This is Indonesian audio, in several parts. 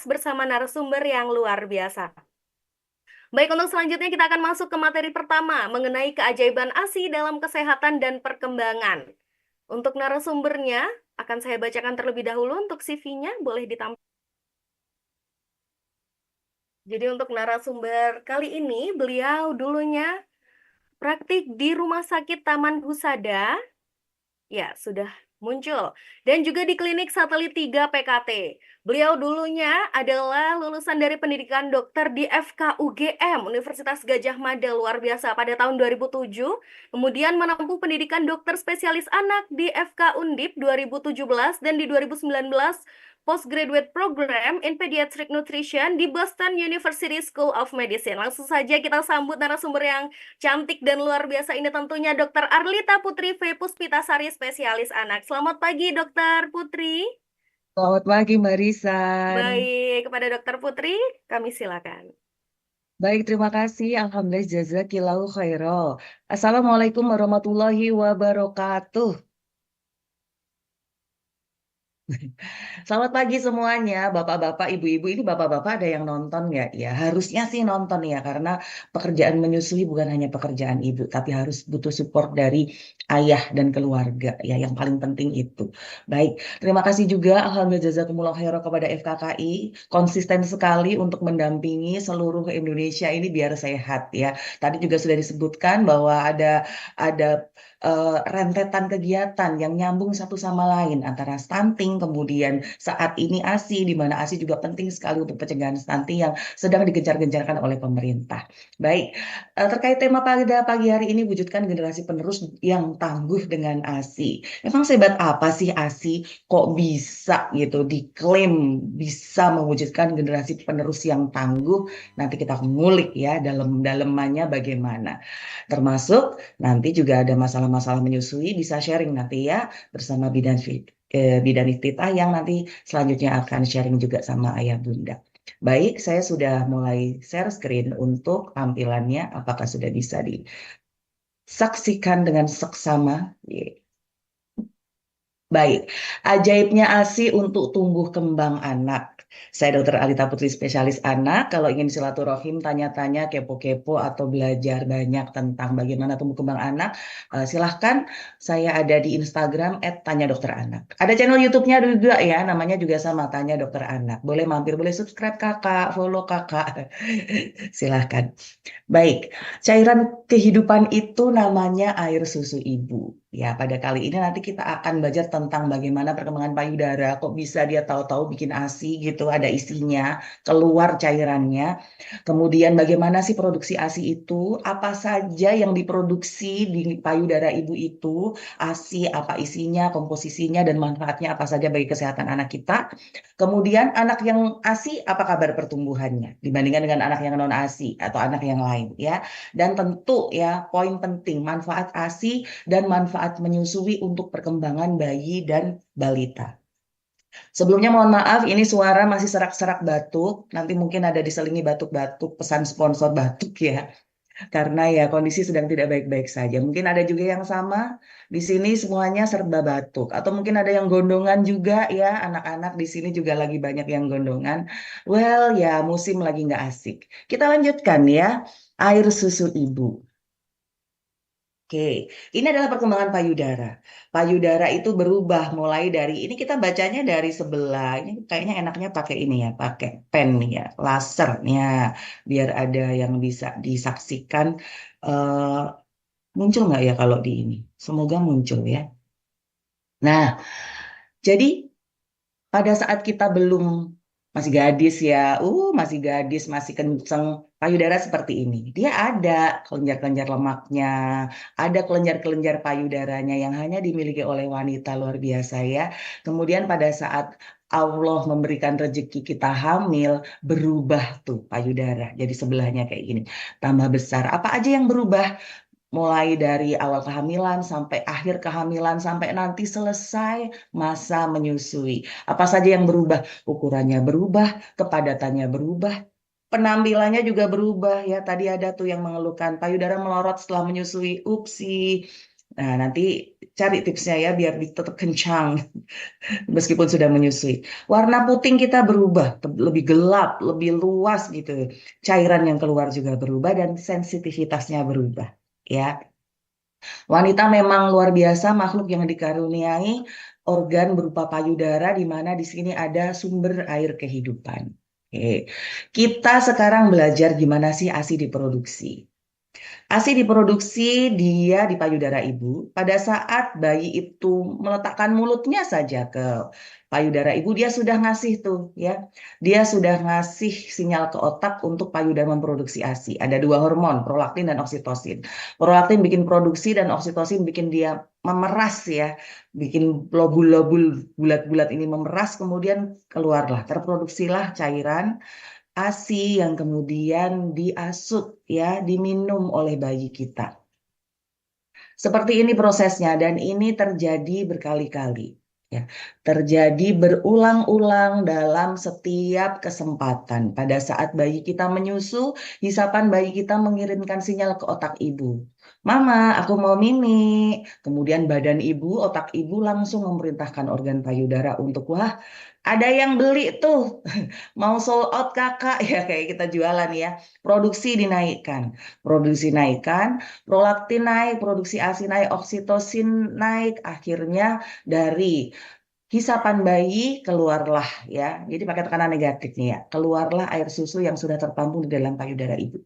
bersama narasumber yang luar biasa. Baik, untuk selanjutnya kita akan masuk ke materi pertama mengenai keajaiban ASI dalam kesehatan dan perkembangan. Untuk narasumbernya akan saya bacakan terlebih dahulu untuk CV-nya, boleh ditampilkan. Jadi untuk narasumber kali ini, beliau dulunya praktik di Rumah Sakit Taman Husada. Ya, sudah muncul. Dan juga di Klinik Satelit 3 PKT. Beliau dulunya adalah lulusan dari pendidikan dokter di FKUGM, Universitas Gadjah Mada, luar biasa, pada tahun 2007. Kemudian menempuh pendidikan dokter spesialis anak di FK Undip 2017 dan di 2019 Postgraduate Program in Pediatric Nutrition di Boston University School of Medicine. Langsung saja kita sambut narasumber yang cantik dan luar biasa ini, tentunya Dr. Arlita Putri V. Puspitasari, spesialis anak. Selamat pagi, Dr. Putri. Selamat pagi, Mbak Risan. Baik, kepada Dr. Putri, kami silakan. Baik, terima kasih. Alhamdulillah, jazakillahu khairan. Assalamualaikum warahmatullahi wabarakatuh. Selamat pagi semuanya, bapak-bapak, ibu-ibu. Ini bapak-bapak ada yang nonton nggak? Ya, harusnya sih nonton ya, karena pekerjaan menyusui bukan hanya pekerjaan ibu, tapi harus butuh support dari ayah dan keluarga. Ya, yang paling penting itu. Baik, terima kasih juga. Alhamdulillah, jazakumullah khairan kepada FKKI. Konsisten sekali untuk mendampingi seluruh Indonesia ini biar sehat ya. Tadi juga sudah disebutkan bahwa ada rentetan kegiatan yang nyambung satu sama lain antara stunting, kemudian saat ini ASI, di mana ASI juga penting sekali untuk pencegahan stunting yang sedang digencar-gencarkan oleh pemerintah. Baik, terkait tema pada pagi hari ini, wujudkan generasi penerus yang tangguh dengan ASI. Memang sehebat apa sih ASI? Kok bisa gitu diklaim bisa mewujudkan generasi penerus yang tangguh? Nanti kita ngulik ya dalam-dalamannya bagaimana. Termasuk nanti juga ada masalah-masalah menyusui, bisa sharing nanti ya bersama bidan Iftitah yang nanti selanjutnya akan sharing juga sama ayah bunda. Baik, saya sudah mulai share screen untuk tampilannya. Apakah sudah bisa disaksikan dengan seksama? Baik, ajaibnya ASI untuk tumbuh kembang anak. Saya Dr. Alita Putri, spesialis anak. Kalau ingin silaturahim, tanya-tanya, kepo-kepo, atau belajar banyak tentang bagaimana tumbuh kembang anak, silahkan. Saya ada di Instagram @tanya-dokter-anak. Ada channel YouTube-nya juga ya, namanya juga sama, Tanya Dokter Anak. Boleh mampir, boleh subscribe kakak, follow kakak. Silahkan. Baik, cairan kehidupan itu namanya air susu ibu. Ya, pada kali ini nanti kita akan belajar tentang bagaimana perkembangan payudara. Kok bisa dia tahu-tahu bikin ASI gitu, ada isinya, keluar cairannya. Kemudian bagaimana sih produksi ASI itu? Apa saja yang diproduksi di payudara ibu itu? ASI apa isinya, komposisinya, dan manfaatnya apa saja bagi kesehatan anak kita? Kemudian anak yang ASI, apa kabar pertumbuhannya dibandingkan dengan anak yang non ASI atau anak yang lain ya. Dan tentu ya, poin penting manfaat ASI dan manfaat menyusui untuk perkembangan bayi dan balita. Sebelumnya mohon maaf, ini suara masih serak-serak batuk. Nanti mungkin ada diselingi batuk-batuk, pesan sponsor batuk ya. Karena ya kondisi sedang tidak baik-baik saja. Mungkin ada juga yang sama di sini semuanya serba batuk. Atau mungkin ada yang gondongan juga ya, anak-anak di sini juga lagi banyak yang gondongan. Well ya, musim lagi nggak asik. Kita lanjutkan ya, air susu ibu. Oke, ini adalah perkembangan payudara. Payudara itu berubah mulai dari ini, kita bacanya dari sebelah. Ini kayaknya enaknya pakai ini ya, pakai pen nih ya, lasernya, biar ada yang bisa disaksikan. eh, Muncul nggak ya kalau di ini? Semoga muncul ya. Nah, jadi pada saat kita belum masih gadis ya, masih gadis, masih kenceng, payudara seperti ini. Dia ada kelenjar-kelenjar lemaknya, ada kelenjar-kelenjar payudaranya yang hanya dimiliki oleh wanita, luar biasa ya. Kemudian pada saat Allah memberikan rezeki kita hamil, berubah tuh payudara. Jadi sebelahnya kayak gini, tambah besar. Apa aja yang berubah? Mulai dari awal kehamilan sampai akhir kehamilan sampai nanti selesai masa menyusui. Apa saja yang berubah? Ukurannya berubah, kepadatannya berubah, penampilannya juga berubah ya. Tadi ada tuh yang mengeluhkan payudara melorot setelah menyusui. Upsi. Nah, nanti cari tipsnya ya biar tetap kencang meskipun sudah menyusui. Warna puting kita berubah, lebih gelap, lebih luas gitu. Cairan yang keluar juga berubah dan sensitivitasnya berubah. Ya, wanita memang luar biasa, makhluk yang dikaruniai organ berupa payudara di mana di sini ada sumber air kehidupan. Oke. Kita sekarang belajar gimana sih ASI diproduksi. ASI diproduksi dia di payudara ibu. Pada saat bayi itu meletakkan mulutnya saja ke payudara ibu, dia sudah ngasih tuh ya. Dia sudah ngasih sinyal ke otak untuk payudara memproduksi ASI. Ada dua hormon, prolaktin dan oksitosin. Prolaktin bikin produksi dan oksitosin bikin dia memeras ya, bikin lobul-lobul bulat-bulat ini memeras, kemudian keluarlah, terproduksilah cairan ASI yang kemudian diasup ya, diminum oleh bayi kita. Seperti ini prosesnya dan ini terjadi berkali-kali. Ya, terjadi berulang-ulang dalam setiap kesempatan. Pada saat bayi kita menyusu, hisapan bayi kita mengirimkan sinyal ke otak ibu. Mama, aku mau mimi. Kemudian badan ibu, otak ibu langsung memerintahkan organ payudara untuk, wah, ada yang beli tuh. Mau sold out kakak, ya kayak kita jualan ya. Produksi dinaikkan. Produksi naikkan, prolaktin naik, produksi ASI naik, oksitosin naik, akhirnya dari hisapan bayi keluarlah ya. Jadi pakai tekanan negatif nih ya. Keluarlah air susu yang sudah tertampung di dalam payudara ibu.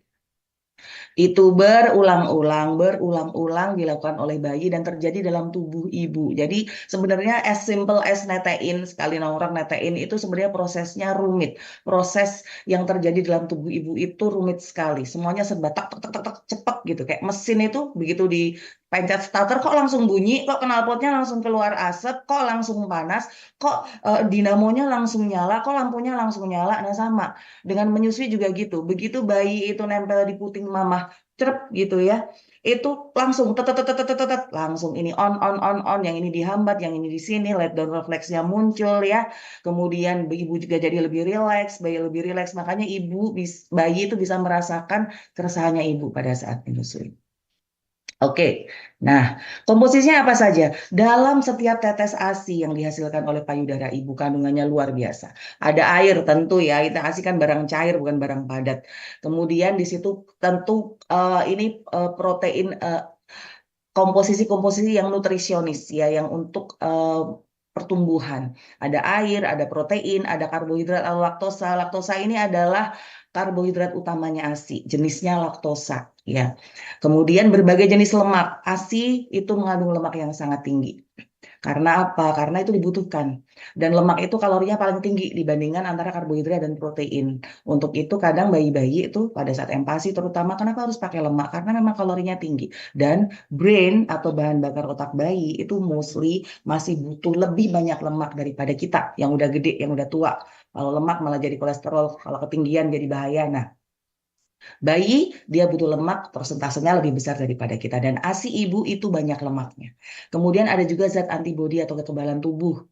Itu berulang-ulang dilakukan oleh bayi dan terjadi dalam tubuh ibu. Jadi sebenarnya as simple as netein, sekali orang netein itu sebenarnya prosesnya rumit. Proses yang terjadi dalam tubuh ibu itu rumit sekali. Semuanya serba tak tak tak tak tak, cepet gitu. Kayak mesin itu begitu dipencet starter kok langsung bunyi, kok knalpotnya langsung keluar asap, kok langsung panas, kok dinamonya langsung nyala, kok lampunya langsung nyala. Nah sama dengan menyusui juga gitu. Begitu bayi itu nempel di puting mama cerep gitu ya, itu langsung tet langsung ini on yang ini dihambat, yang ini di sini, let down refleksnya muncul ya, kemudian ibu juga jadi lebih rileks, bayi lebih rileks, makanya bayi itu bisa merasakan keresahannya ibu pada saat menyusui. Oke, nah komposisinya apa saja? Dalam setiap tetes ASI yang dihasilkan oleh payudara ibu kandungannya luar biasa. Ada air tentu ya, kita ASI kan barang cair bukan barang padat. Kemudian di situ tentu ini protein komposisi-komposisi yang nutrisionis ya, yang untuk pertumbuhan. Ada air, ada protein, ada karbohidrat, ada laktosa. Laktosa ini adalah karbohidrat utamanya ASI, jenisnya laktosa ya. Kemudian berbagai jenis lemak. ASI itu mengandung lemak yang sangat tinggi. Karena apa? Karena itu dibutuhkan. Dan lemak itu kalorinya paling tinggi dibandingkan antara karbohidrat dan protein. Untuk itu kadang bayi-bayi itu pada saat empasi terutama kenapa harus pakai lemak? Karena memang kalorinya tinggi. Dan brain atau bahan bakar otak bayi itu mostly masih butuh lebih banyak lemak daripada kita yang udah gede, yang udah tua. Kalau lemak malah jadi kolesterol, kalau ketinggian jadi bahaya. Nah, bayi dia butuh lemak persentasenya lebih besar daripada kita dan ASI ibu itu banyak lemaknya. Kemudian ada juga zat antibodi atau kekebalan tubuh.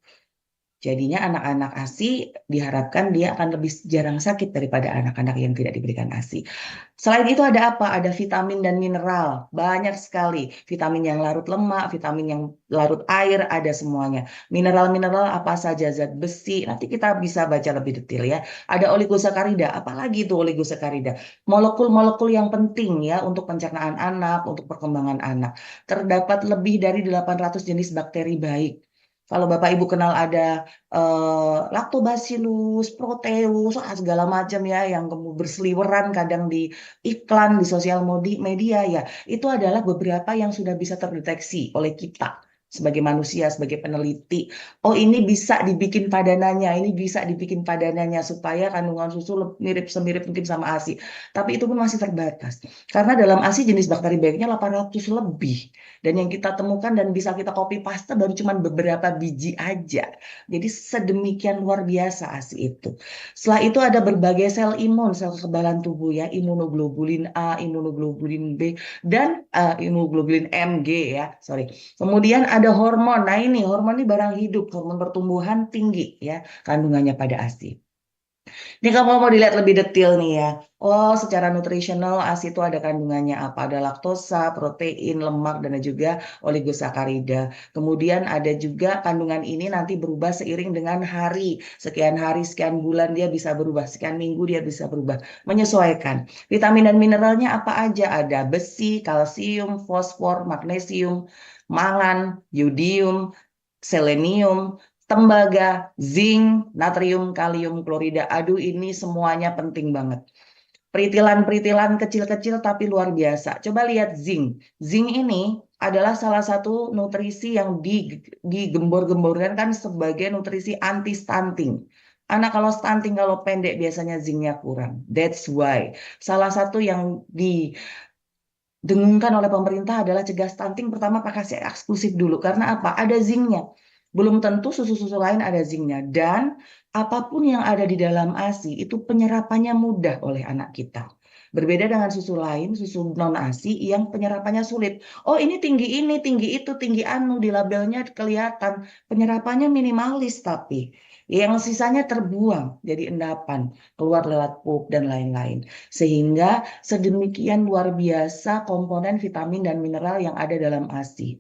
Jadinya anak-anak ASI diharapkan dia akan lebih jarang sakit daripada anak-anak yang tidak diberikan ASI. Selain itu ada apa? Ada vitamin dan mineral. Banyak sekali. Vitamin yang larut lemak, vitamin yang larut air, ada semuanya. Mineral-mineral apa saja, zat besi. Nanti kita bisa baca lebih detail ya. Ada oligosakarida. Apalagi itu oligosakarida? Molekul-molekul yang penting ya untuk pencernaan anak, untuk perkembangan anak. Terdapat lebih dari 800 jenis bakteri baik. Kalau Bapak Ibu kenal ada Lactobacillus, Proteus, segala macam ya yang berseliweran kadang di iklan di sosial media ya, itu adalah beberapa yang sudah bisa terdeteksi oleh kita sebagai manusia, sebagai peneliti. Oh ini bisa dibikin padanannya, ini bisa dibikin padanannya supaya kandungan susu mirip semirip mungkin sama ASI. Tapi itu pun masih terbatas. Karena dalam ASI jenis bakteri baiknya 800 lebih. Dan yang kita temukan dan bisa kita copy paste baru cuma beberapa biji aja. Jadi sedemikian luar biasa ASI itu. Setelah itu ada berbagai sel imun, sel kekebalan tubuh ya, imunoglobulin A, imunoglobulin B, dan imunoglobulin MG ya, sorry. Kemudian ada hormon. Nah ini hormon ini barang hidup, hormon pertumbuhan tinggi ya kandungannya pada ASI. Ini kamu mau dilihat lebih detail nih ya. Oh, secara nutrisional ASI itu ada kandungannya apa? Ada laktosa, protein, lemak, dan juga oligosakarida. Kemudian ada juga kandungan ini nanti berubah seiring dengan hari, sekian bulan dia bisa berubah, sekian minggu dia bisa berubah, menyesuaikan. Vitamin dan mineralnya apa aja? Ada besi, kalsium, fosfor, magnesium, mangan, yodium, selenium, tembaga, zinc, natrium, kalium, klorida. Aduh, ini semuanya penting banget. Peritilan-peritilan kecil-kecil tapi luar biasa. Coba lihat zinc. Zinc ini adalah salah satu nutrisi yang digembor-gemborkan kan sebagai nutrisi anti stunting. Anak kalau stunting, kalau pendek biasanya zincnya kurang. That's why salah satu yang didengungkan oleh pemerintah adalah cegah stunting. Pertama pakai ASI eksklusif dulu. Karena apa? Ada zincnya. Belum tentu susu-susu lain ada zincnya. Dan apapun yang ada di dalam ASI itu penyerapannya mudah oleh anak kita. Berbeda dengan susu lain, susu non-ASI yang penyerapannya sulit. Oh ini, tinggi itu, tinggi anu, di labelnya kelihatan. Penyerapannya minimalis tapi. Yang sisanya terbuang jadi endapan, keluar lewat pup dan lain-lain. Sehingga sedemikian luar biasa komponen vitamin dan mineral yang ada dalam ASI.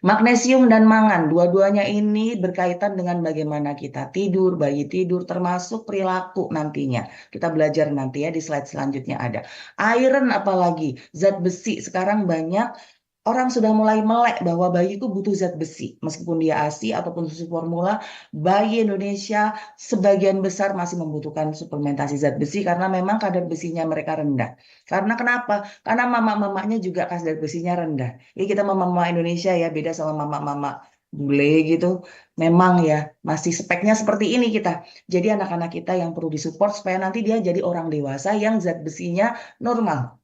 Magnesium dan mangan, dua-duanya ini berkaitan dengan bagaimana kita tidur, bayi tidur, termasuk perilaku nantinya. Kita belajar nanti ya di slide selanjutnya ada. Iron apalagi, zat besi. Sekarang banyak orang sudah mulai melek bahwa bayiku butuh zat besi. Meskipun dia ASI ataupun susu formula, bayi Indonesia sebagian besar masih membutuhkan suplementasi zat besi karena memang kadar besinya mereka rendah. Karena kenapa? Karena mama-mamanya juga kadar besinya rendah. Jadi kita mama-mama Indonesia ya, beda sama mama-mama bule gitu. Memang ya, masih speknya seperti ini kita. Jadi anak-anak kita yang perlu disupport supaya nanti dia jadi orang dewasa yang zat besinya normal.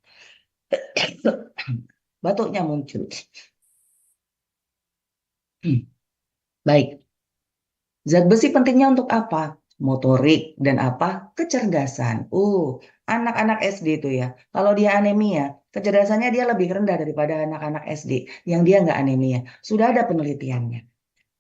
Batuknya muncul. Baik. Zat besi pentingnya untuk apa? Motorik dan apa? Kecerdasan. Anak-anak SD itu ya. Kalau dia anemia, kecerdasannya dia lebih rendah daripada anak-anak SD yang dia nggak anemia. Sudah ada penelitiannya.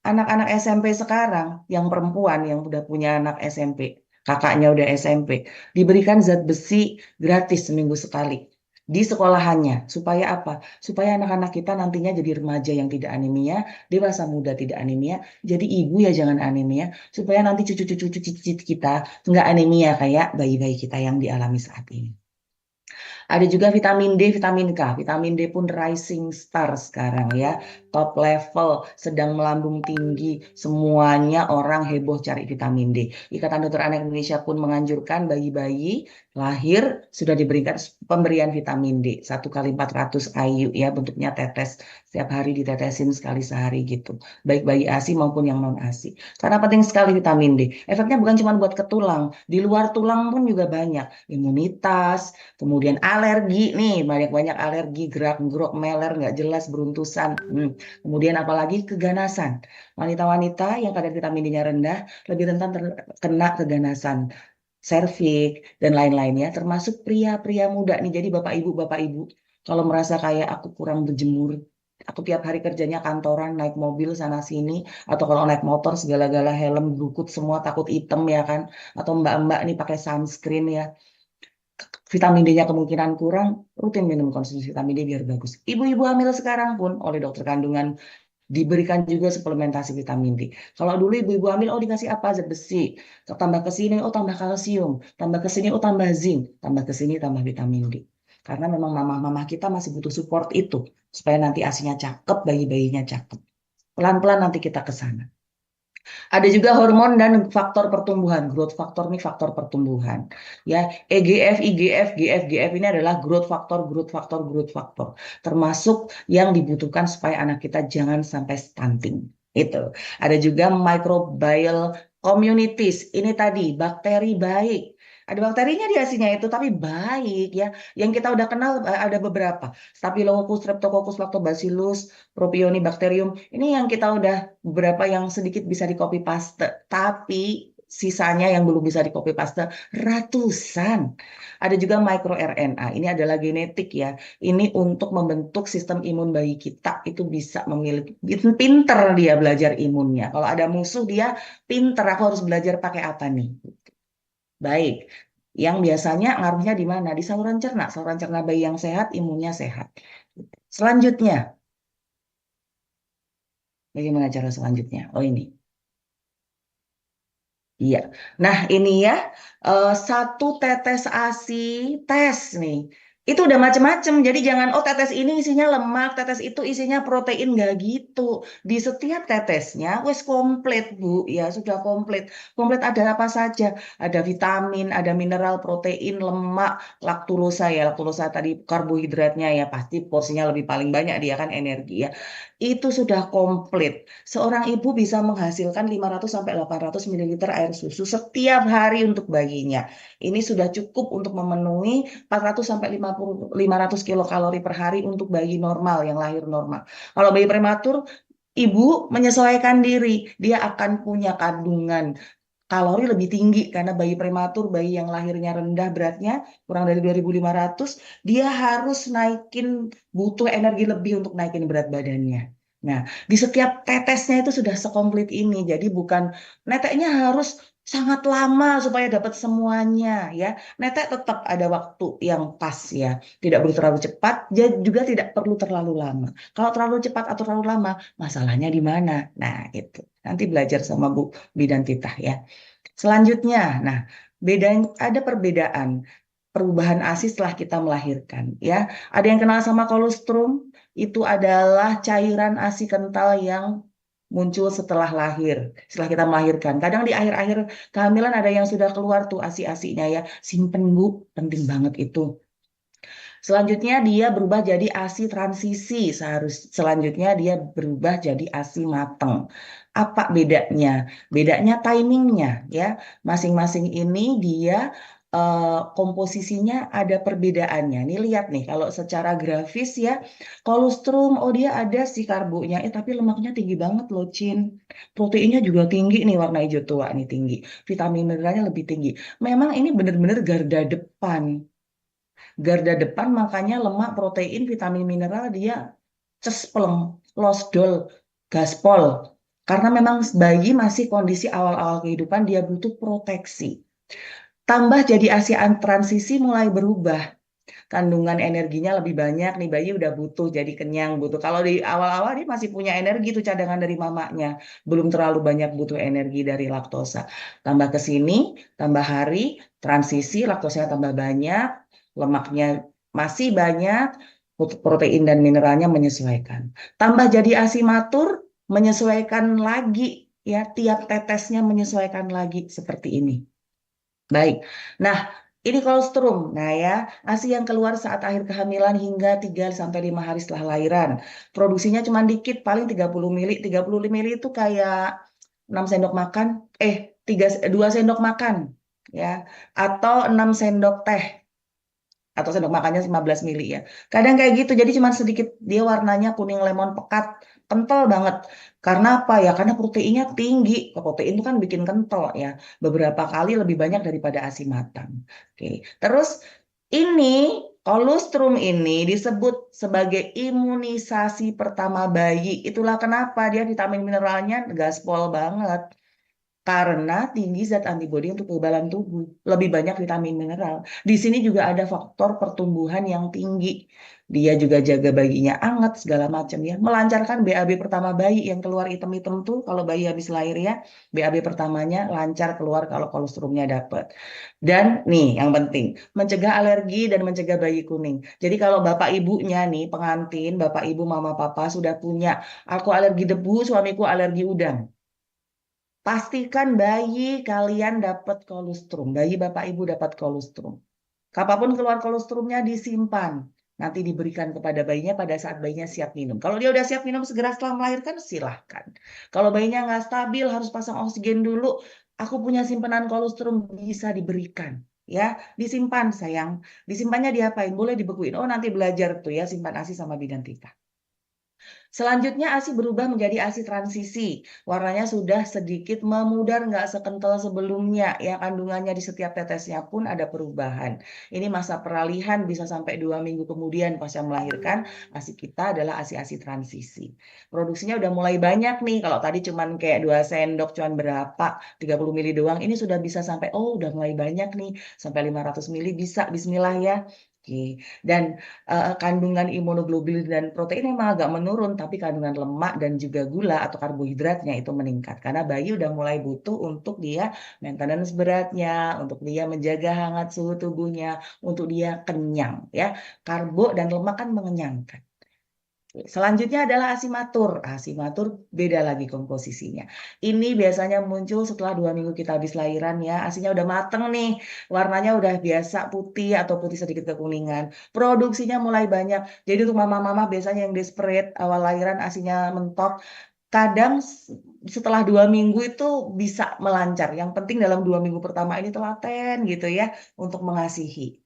Anak-anak SMP sekarang, yang perempuan yang udah punya anak SMP, kakaknya udah SMP, diberikan zat besi gratis seminggu sekali di sekolahannya. Supaya apa? Supaya anak-anak kita nantinya jadi remaja yang tidak anemia, dewasa muda tidak anemia, jadi ibu ya jangan anemia, supaya nanti cucu-cucu kita nggak anemia kayak bayi-bayi kita yang dialami saat ini. Ada juga vitamin D, vitamin K. Vitamin D pun rising star sekarang ya. Top level, sedang melambung tinggi. Semuanya orang heboh cari vitamin D. Ikatan Dokter Anak Indonesia pun menganjurkan bayi-bayi lahir sudah diberikan pemberian vitamin D. 1 kali 400 IU ya, bentuknya tetes. Setiap hari ditetesin sekali sehari gitu. Baik bayi ASI maupun yang non-ASI. Karena penting sekali vitamin D. Efeknya bukan cuma buat ke tulang. Di luar tulang pun juga banyak. Imunitas, kemudian alergi nih, banyak-banyak alergi, gerak-gerok, meler, nggak jelas, beruntusan. Kemudian apalagi keganasan. Wanita-wanita yang kadar vitamin D-nya rendah lebih rentan terkena keganasan, serviks, dan lain-lainnya, termasuk pria-pria muda nih. Jadi bapak ibu, kalau merasa kayak aku kurang berjemur, aku tiap hari kerjanya kantoran, naik mobil sana sini, atau kalau naik motor segala-gala helm, berukut semua, takut item ya kan, atau mbak-mbak nih pakai sunscreen ya, vitamin D-nya kemungkinan kurang, rutin minum konsumsi vitamin D biar bagus. Ibu-ibu hamil sekarang pun oleh dokter kandungan diberikan juga suplementasi vitamin D. Kalau dulu ibu-ibu hamil, oh dikasih apa? Zat besi. Tambah ke sini, oh tambah kalsium. Tambah ke sini, oh tambah zinc. Tambah ke sini, tambah vitamin D. Karena memang mama-mama kita masih butuh support itu. Supaya nanti asinya cakep, bayi-bayinya cakep. Pelan-pelan nanti kita ke sana. Ada juga hormon dan faktor pertumbuhan. Growth factor ini faktor pertumbuhan. Ya, EGF, IGF, GF, GF ini adalah growth factor, growth factor, growth factor. Termasuk yang dibutuhkan supaya anak kita jangan sampai stunting. Itu. Ada juga microbial communities. Ini tadi bakteri baik. Ada bakterinya di asinya itu, tapi baik ya. Yang kita udah kenal ada beberapa. Staphylococcus, Streptococcus, Lactobacillus, Propionibacterium. Ini yang kita udah beberapa yang sedikit bisa di copy paste, tapi sisanya yang belum bisa di copy paste ratusan. Ada juga micro RNA. Ini adalah genetik ya. Ini untuk membentuk sistem imun bayi kita itu bisa memiliki pinter dia belajar imunnya. Kalau ada musuh dia pinter. Aku harus belajar pakai apa nih? Baik. Yang biasanya ngaruhnya di mana? Di saluran cerna. Saluran cerna bayi yang sehat, imunnya sehat. Selanjutnya, bagaimana cara selanjutnya? Oh ini. Iya. Nah, ini ya, satu tetes ASI tes nih. Itu udah macem-macem. Jadi jangan, oh tetes ini isinya lemak, tetes itu isinya protein. Nggak gitu. Di setiap tetesnya, wes komplit, Bu. Ya, sudah komplit. Komplit ada apa saja. Ada vitamin, ada mineral, protein, lemak, laktulosa ya. Laktulosa tadi karbohidratnya ya. Pasti porsinya lebih paling banyak dia kan energi ya. Itu sudah komplit. Seorang ibu bisa menghasilkan 500 sampai 800 ml air susu setiap hari untuk bayinya. Ini sudah cukup untuk memenuhi 400 sampai 500 kilokalori per hari untuk bayi normal yang lahir normal. Kalau bayi prematur, ibu menyesuaikan diri, dia akan punya kandungan kalori lebih tinggi karena bayi prematur, bayi yang lahirnya rendah beratnya kurang dari 2.500, dia harus naikin butuh energi lebih untuk naikin berat badannya. Nah, di setiap tetesnya itu sudah sekomplit ini. Jadi bukan neteknya harus sangat lama supaya dapat semuanya ya. Netek tetap ada waktu yang pas ya. Tidak perlu terlalu cepat, juga tidak perlu terlalu lama. Kalau terlalu cepat atau terlalu lama, masalahnya di mana? Nah, itu. Nanti belajar sama Bu Bidan Titah ya. Selanjutnya, nah, beda ada perbedaan perubahan ASI setelah kita melahirkan ya. Ada yang kenal sama kolostrum, itu adalah cairan ASI kental yang muncul setelah lahir, setelah kita melahirkan. Kadang di akhir-akhir kehamilan ada yang sudah keluar tuh ASI-ASInya ya. Simpen Bu, penting banget itu. Selanjutnya dia berubah jadi ASI transisi. Selanjutnya dia berubah jadi ASI mateng. Apa bedanya? Bedanya timingnya ya. Masing-masing ini dia komposisinya ada perbedaannya. Nih lihat nih kalau secara grafis ya, kolostrum oh dia ada si karbonya, tapi lemaknya tinggi banget loh, Cin. Proteinnya juga tinggi nih warna hijau tua nih tinggi. Vitamin mineralnya lebih tinggi. Memang ini benar-benar garda depan. Garda depan makanya lemak, protein, vitamin, mineral dia cespleng, losdol, gaspol. Karena memang bayi masih kondisi awal-awal kehidupan dia butuh proteksi. Tambah jadi ASEAN transisi mulai berubah. Kandungan energinya lebih banyak nih bayi udah butuh jadi kenyang butuh. Kalau di awal-awal dia masih punya energi tuh cadangan dari mamanya. Belum terlalu banyak butuh energi dari laktosa. Tambah ke sini, tambah hari, transisi laktosanya tambah banyak, lemaknya masih banyak, protein dan mineralnya menyesuaikan. Tambah jadi asimatur, menyesuaikan lagi ya, tiap tetesnya menyesuaikan lagi seperti ini. Baik. Nah, ini kolostrum. Nah ya, ASI yang keluar saat akhir kehamilan hingga 3 sampai 5 hari setelah lahiran. Produksinya cuma dikit, paling 30 mili. 30 mili itu kayak 6 sendok makan, 2 sendok makan ya, atau 6 sendok teh atau sendok makannya 15 mili ya. Kadang kayak gitu, jadi cuma sedikit, dia warnanya kuning lemon pekat, kental banget. Karena apa ya? Karena proteinnya tinggi. Protein itu kan bikin kental ya. Beberapa kali lebih banyak daripada ASI matang. Oke. Terus ini kolostrum ini disebut sebagai imunisasi pertama bayi. Itulah kenapa dia vitamin mineralnya gaspol banget. Karena tinggi zat antibodi untuk kekebalan tubuh, lebih banyak vitamin mineral. Di sini juga ada faktor pertumbuhan yang tinggi. Dia juga jaga bayinya anget segala macam ya. Melancarkan BAB pertama bayi yang keluar item-item tuh kalau bayi habis lahir ya, BAB pertamanya lancar keluar kalau kolostrumnya dapet. Dan nih yang penting, mencegah alergi dan mencegah bayi kuning. Jadi kalau bapak ibunya nih pengantin, bapak ibu mama papa sudah punya, aku alergi debu, suamiku alergi udang. Pastikan bayi kalian dapat kolostrum. Bayi bapak ibu dapat kolostrum. Kapanpun keluar kolostrumnya disimpan. Nanti diberikan kepada bayinya pada saat bayinya siap minum. Kalau dia udah siap minum segera setelah melahirkan, silahkan. Kalau bayinya nggak stabil, harus pasang oksigen dulu. Aku punya simpanan kolostrum bisa diberikan. Ya, disimpan sayang. Disimpannya diapain? Boleh dibekuin. Oh, nanti belajar tuh ya simpan ASI sama bidan Tika. Selanjutnya ASI berubah menjadi ASI transisi. Warnanya sudah sedikit memudar, nggak sekental sebelumnya. Ya, kandungannya di setiap tetesnya pun ada perubahan. Ini masa peralihan bisa sampai 2 minggu kemudian pasca melahirkan. ASI kita adalah ASI-ASI transisi. Produksinya udah mulai banyak nih. Kalau tadi cuman kayak 2 sendok, cuman berapa? 30 mili doang. Ini sudah bisa sampai, oh udah mulai banyak nih. Sampai 500 mili bisa, bismillah ya. Oke. Dan kandungan imunoglobulin dan protein memang agak menurun, tapi kandungan lemak dan juga gula atau karbohidratnya itu meningkat. Karena bayi udah mulai butuh untuk dia maintenance beratnya, untuk dia menjaga hangat suhu tubuhnya, untuk dia kenyang ya. Karbo dan lemak kan mengenyangkan. Selanjutnya adalah asimatur. Asimatur beda lagi komposisinya. Ini biasanya muncul setelah 2 minggu kita habis lahiran ya. Asinya udah mateng nih. Warnanya udah biasa putih atau putih sedikit kekuningan. Produksinya mulai banyak. Jadi untuk mama-mama biasanya yang desperate awal lahiran asinya mentok. Kadang setelah 2 minggu itu bisa melancar. Yang penting dalam 2 minggu pertama ini telaten gitu ya untuk mengasihi.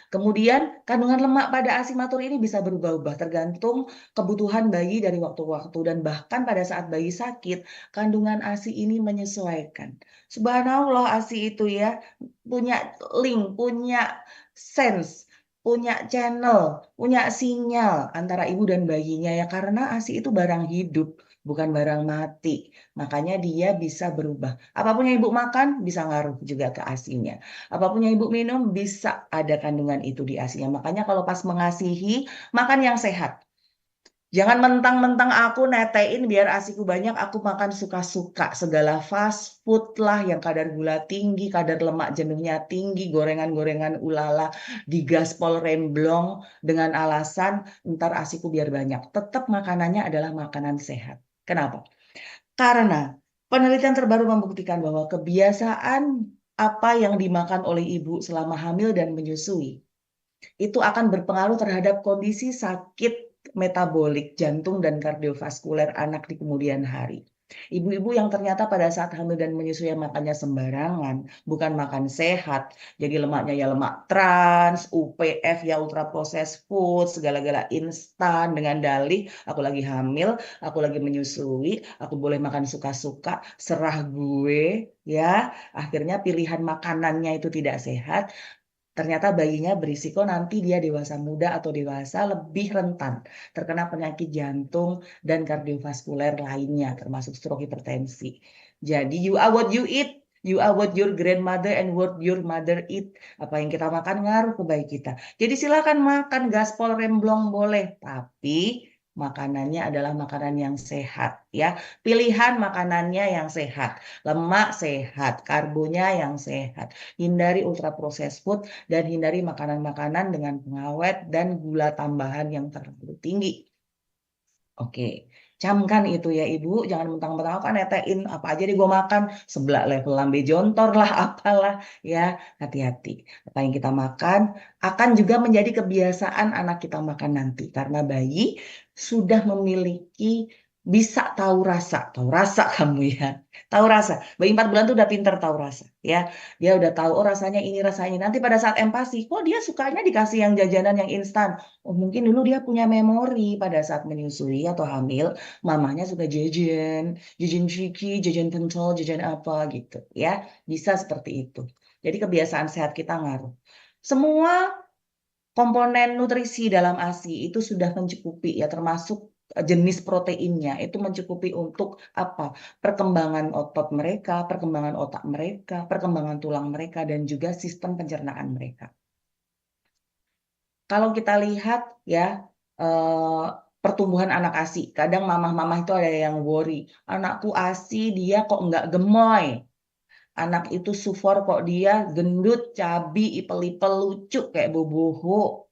Kemudian, kandungan lemak pada asimatur ini bisa berubah-ubah tergantung kebutuhan bayi dari waktu-waktu dan bahkan pada saat bayi sakit, kandungan ASI ini menyesuaikan. Subhanallah ASI itu ya punya link, punya sense, punya channel, punya sinyal antara ibu dan bayinya ya karena ASI itu barang hidup, bukan barang mati. Makanya dia bisa berubah. Apapun yang ibu makan bisa ngaruh juga ke ASINya. Apapun yang ibu minum bisa ada kandungan itu di ASINya. Makanya kalau pas mengasihi, makan yang sehat. Jangan mentang-mentang aku netein biar ASIku banyak, aku makan suka-suka. Segala fast food lah yang kadar gula tinggi, kadar lemak jenuhnya tinggi, gorengan-gorengan ulala, digaspol remblong dengan alasan ntar ASIku biar banyak. Tetap makanannya adalah makanan sehat. Kenapa? Karena penelitian terbaru membuktikan bahwa kebiasaan apa yang dimakan oleh ibu selama hamil dan menyusui itu akan berpengaruh terhadap kondisi sakit metabolik jantung dan kardiovaskuler anak di kemudian hari. Ibu-ibu yang ternyata pada saat hamil dan menyusui makannya sembarangan, bukan makan sehat, jadi lemaknya ya lemak trans, UPF ya ultra processed food, segala-gala instan dengan dalih aku lagi hamil, aku lagi menyusui, aku boleh makan suka-suka, serah gue ya. Akhirnya pilihan makanannya itu tidak sehat. Ternyata bayinya berisiko nanti dia dewasa muda atau dewasa lebih rentan terkena penyakit jantung dan kardiovaskuler lainnya, termasuk stroke hipertensi. Jadi you are what you eat, you are what your grandmother and what your mother eat. Apa yang kita makan ngaruh ke bayi kita. Jadi silakan makan gaspol remblong boleh, tapi makanannya adalah makanan yang sehat ya. Pilihan makanannya yang sehat, lemak sehat, karbonya yang sehat. Hindari ultra processed food dan hindari makanan-makanan dengan pengawet dan gula tambahan yang terlalu tinggi. Oke, camkan itu ya Ibu, jangan mentang-mentang aku kan netein apa aja deh gue makan, sebelah level lambe jontor lah, apalah ya, hati-hati. Apa yang kita makan akan juga menjadi kebiasaan anak kita makan nanti, karena bayi sudah memiliki bisa tahu rasa kamu ya, tahu rasa. Bayi 4 bulan tuh udah pinter tahu rasa ya, dia udah tahu oh rasanya ini rasanya ini. Nanti pada saat empati, kok dia sukanya dikasih yang jajanan yang instan. Oh, mungkin dulu dia punya memori pada saat menyusui atau hamil, mamahnya suka jajan, jajan ciki, jajan pentol, jajan apa gitu ya. Bisa seperti itu. Jadi kebiasaan sehat kita ngaruh. Semua komponen nutrisi dalam ASI itu sudah mencukupi ya termasuk jenis proteinnya itu mencukupi untuk apa? Perkembangan otot mereka, perkembangan otak mereka, perkembangan tulang mereka dan juga sistem pencernaan mereka. Kalau kita lihat ya eh, pertumbuhan anak ASI, kadang mamah-mamah itu ada yang worry, anakku ASI dia kok nggak gemoy, anak itu sufor kok dia gendut, cabi, ipel-ipel lucu kayak boboho.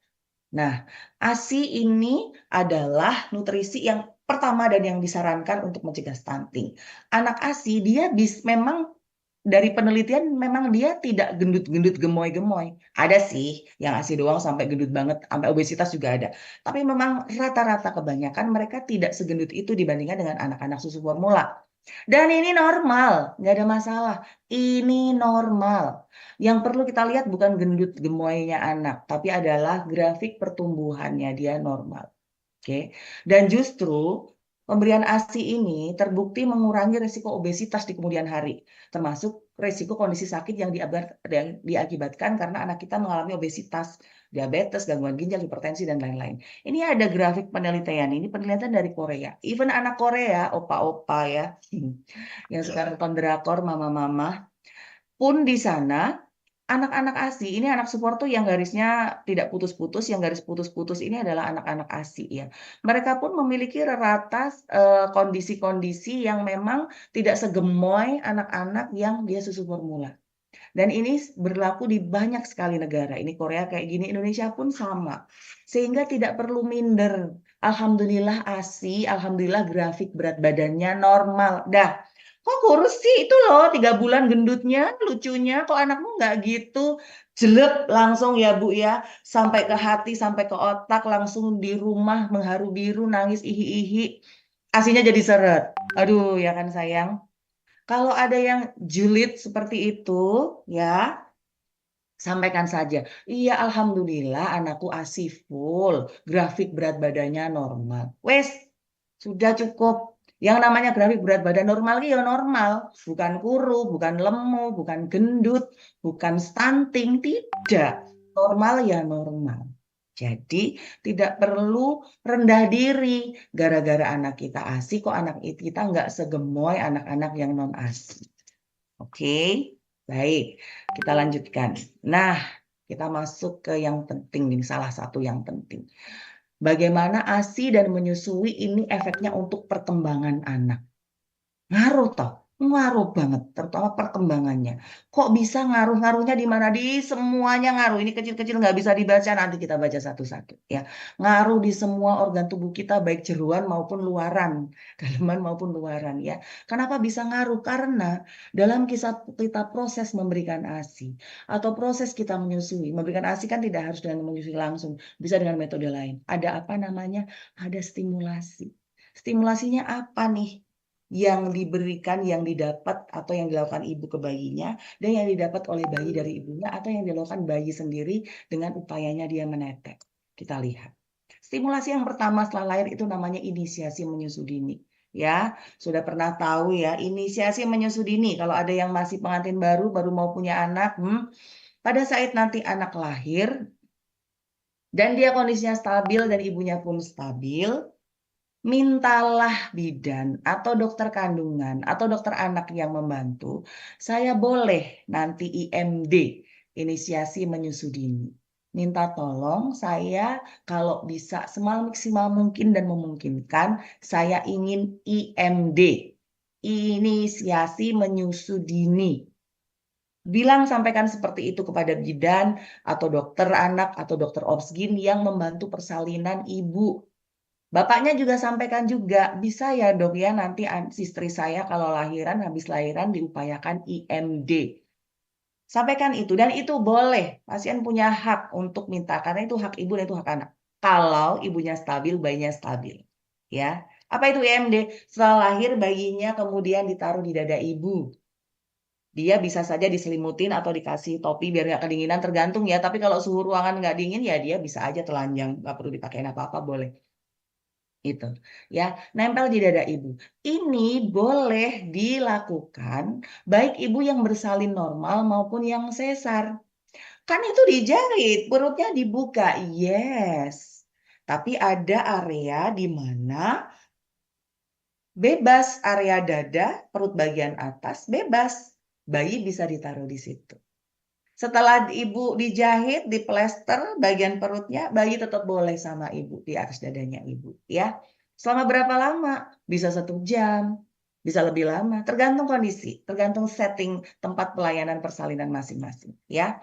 Nah, ASI ini adalah nutrisi yang pertama dan yang disarankan untuk mencegah stunting. Anak ASI dia memang dari penelitian memang dia tidak gendut-gendut gemoy-gemoy. Ada sih yang ASI doang sampai gendut banget, sampai obesitas juga ada. Tapi memang rata-rata kebanyakan mereka tidak segendut itu dibandingkan dengan anak-anak susu formula. Dan ini normal, nggak ada masalah. Ini normal. Yang perlu kita lihat bukan gendut gemoynya anak, tapi adalah grafik pertumbuhannya dia normal. Oke. Dan justru pemberian ASI ini terbukti mengurangi risiko obesitas di kemudian hari, termasuk risiko kondisi sakit yang diakibatkan karena anak kita mengalami obesitas, diabetes, gangguan ginjal, hipertensi, dan lain-lain. Ini ada grafik penelitian, ini penelitian dari Korea. Even anak Korea, opa-opa ya, yang sekarang nonton drakor, mama-mama, pun di sana anak-anak ASI, ini anak support tuh yang garisnya tidak putus-putus, yang garis putus-putus ini adalah anak-anak ASI ya. Mereka pun memiliki rata kondisi-kondisi yang memang tidak segemoy anak-anak yang dia susu formula. Dan ini berlaku di banyak sekali negara. Ini Korea kayak gini, Indonesia pun sama. Sehingga tidak perlu minder. Alhamdulillah ASI, alhamdulillah grafik berat badannya normal. Dah, kok kurus sih? Itu loh 3 bulan gendutnya, lucunya. Kok anakmu nggak gitu? Jelek langsung ya Bu ya. Sampai ke hati, sampai ke otak, langsung di rumah mengharu biru, nangis ihi-ihi. Asinya jadi seret. Aduh ya kan sayang. Kalau ada yang julid seperti itu, ya sampaikan saja. Iya, alhamdulillah anakku ASI full, grafik berat badannya normal. Wes, sudah cukup. Yang namanya grafik berat badan normal ya normal, bukan kuru, bukan lemu, bukan gendut, bukan stunting, tidak. Normal ya normal. Jadi tidak perlu rendah diri gara-gara anak kita ASI kok anak kita nggak segemoy anak-anak yang non ASI. Oke, baik. Kita lanjutkan. Nah, kita masuk ke yang penting nih, salah satu yang penting. Bagaimana ASI dan menyusui ini efeknya untuk perkembangan anak. Ngaruh toh, ngaruh banget, terutama perkembangannya. Kok bisa ngaruh-ngaruhnya di mana? Di semuanya ngaruh. Ini kecil-kecil nggak bisa dibaca, nanti kita baca satu-satu ya. Ngaruh di semua organ tubuh kita, baik jeruan maupun luaran, dalaman maupun luaran ya. Kenapa bisa ngaruh? Karena dalam kisah kita proses memberikan ASI atau proses kita menyusui, memberikan ASI kan tidak harus dengan menyusui langsung, bisa dengan metode lain. Ada apa namanya? Ada stimulasi. Stimulasinya apa nih? Yang diberikan, yang didapat atau yang dilakukan ibu ke bayinya dan yang didapat oleh bayi dari ibunya atau yang dilakukan bayi sendiri dengan upayanya dia menetek. Kita lihat. Stimulasi yang pertama setelah lahir itu namanya inisiasi menyusu dini. Ya, sudah pernah tahu ya, inisiasi menyusu dini. Kalau ada yang masih pengantin baru mau punya anak, pada saat nanti anak lahir dan dia kondisinya stabil dan ibunya pun stabil, mintalah bidan atau dokter kandungan atau dokter anak yang membantu. Saya boleh nanti IMD, inisiasi menyusu dini. Minta tolong saya kalau bisa semaksimal mungkin dan memungkinkan, saya ingin IMD, inisiasi menyusu dini. Bilang sampaikan seperti itu kepada bidan atau dokter anak atau dokter obsgin yang membantu persalinan ibu. Bapaknya juga sampaikan juga, bisa ya dok ya nanti istri saya kalau lahiran, habis lahiran diupayakan IMD. Sampaikan itu, dan itu boleh. Pasien punya hak untuk minta, karena itu hak ibu dan itu hak anak. Kalau ibunya stabil, bayinya stabil. Ya, apa itu IMD? Setelah lahir, bayinya kemudian ditaruh di dada ibu. Dia bisa saja diselimutin atau dikasih topi biar nggak kedinginan, tergantung ya. Tapi kalau suhu ruangan nggak dingin, ya dia bisa aja telanjang. Nggak perlu dipakein apa-apa, boleh. Itu ya, nempel di dada ibu. Ini boleh dilakukan baik ibu yang bersalin normal maupun yang sesar. Kan itu dijahit, perutnya dibuka. Yes. Tapi ada area di mana bebas, area dada, perut bagian atas bebas. Bayi bisa ditaruh di situ. Setelah ibu dijahit, diplester bagian perutnya, bayi tetap boleh sama ibu di atas dadanya ibu, ya. Selama berapa lama? Bisa 1 jam, bisa lebih lama, tergantung kondisi, tergantung setting tempat pelayanan persalinan masing-masing, ya.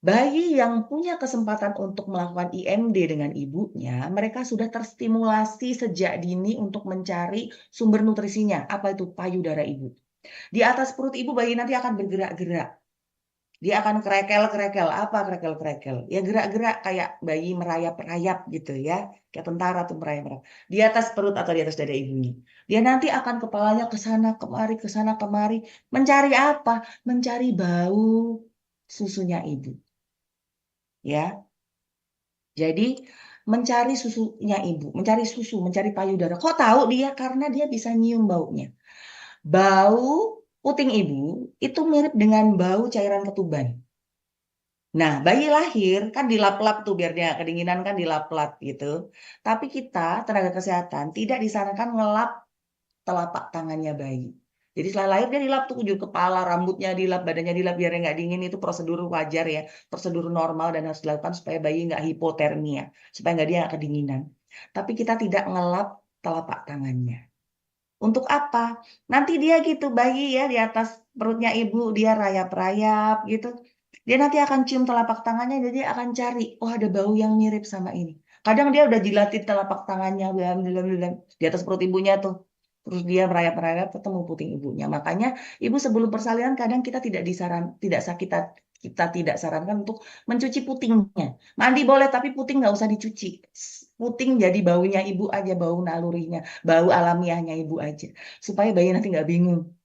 Bayi yang punya kesempatan untuk melakukan IMD dengan ibunya, mereka sudah terstimulasi sejak dini untuk mencari sumber nutrisinya. Apa itu? Payudara ibu. Di atas perut ibu bayi nanti akan bergerak-gerak. Dia akan kerekel-kerekel. Apa kerekel-kerekel? Ya gerak-gerak kayak bayi merayap-rayap gitu ya. Kayak tentara tuh merayap-rayap. Di atas perut atau di atas dada ibunya. Dia nanti akan kepalanya ke sana kemari. Mencari apa? Mencari bau susunya ibu. Ya. Jadi mencari susunya ibu, mencari susu, mencari payudara. Kok tahu dia? Karena dia bisa nyium baunya. Bau puting ibu itu mirip dengan bau cairan ketuban. Nah, bayi lahir kan dilap-lap tuh biar dia kedinginan kan dilap-lap gitu. Tapi kita, tenaga kesehatan, tidak disarankan ngelap telapak tangannya bayi. Jadi setelah lahir dia dilap tuh ujung kepala, rambutnya dilap, badannya dilap biar nggak dingin. Itu prosedur wajar ya, prosedur normal dan harus dilakukan supaya bayi nggak hipotermia, supaya nggak dia nggak kedinginan. Tapi kita tidak ngelap telapak tangannya. Untuk apa? Nanti dia gitu bayi ya di atas perutnya ibu dia rayap-rayap gitu. Dia nanti akan cium telapak tangannya jadi dia akan cari, oh ada bau yang mirip sama ini. Kadang dia udah jilatin telapak tangannya di atas perut ibunya tuh. Terus dia merayap-merayap ketemu puting ibunya. Makanya ibu sebelum persalinan kadang kita tidak kita tidak sarankan untuk mencuci putingnya. Mandi boleh tapi puting nggak usah dicuci. Puting jadi baunya ibu aja, bau nalurinya, bau alamiahnya ibu aja. Supaya bayi nanti nggak bingung.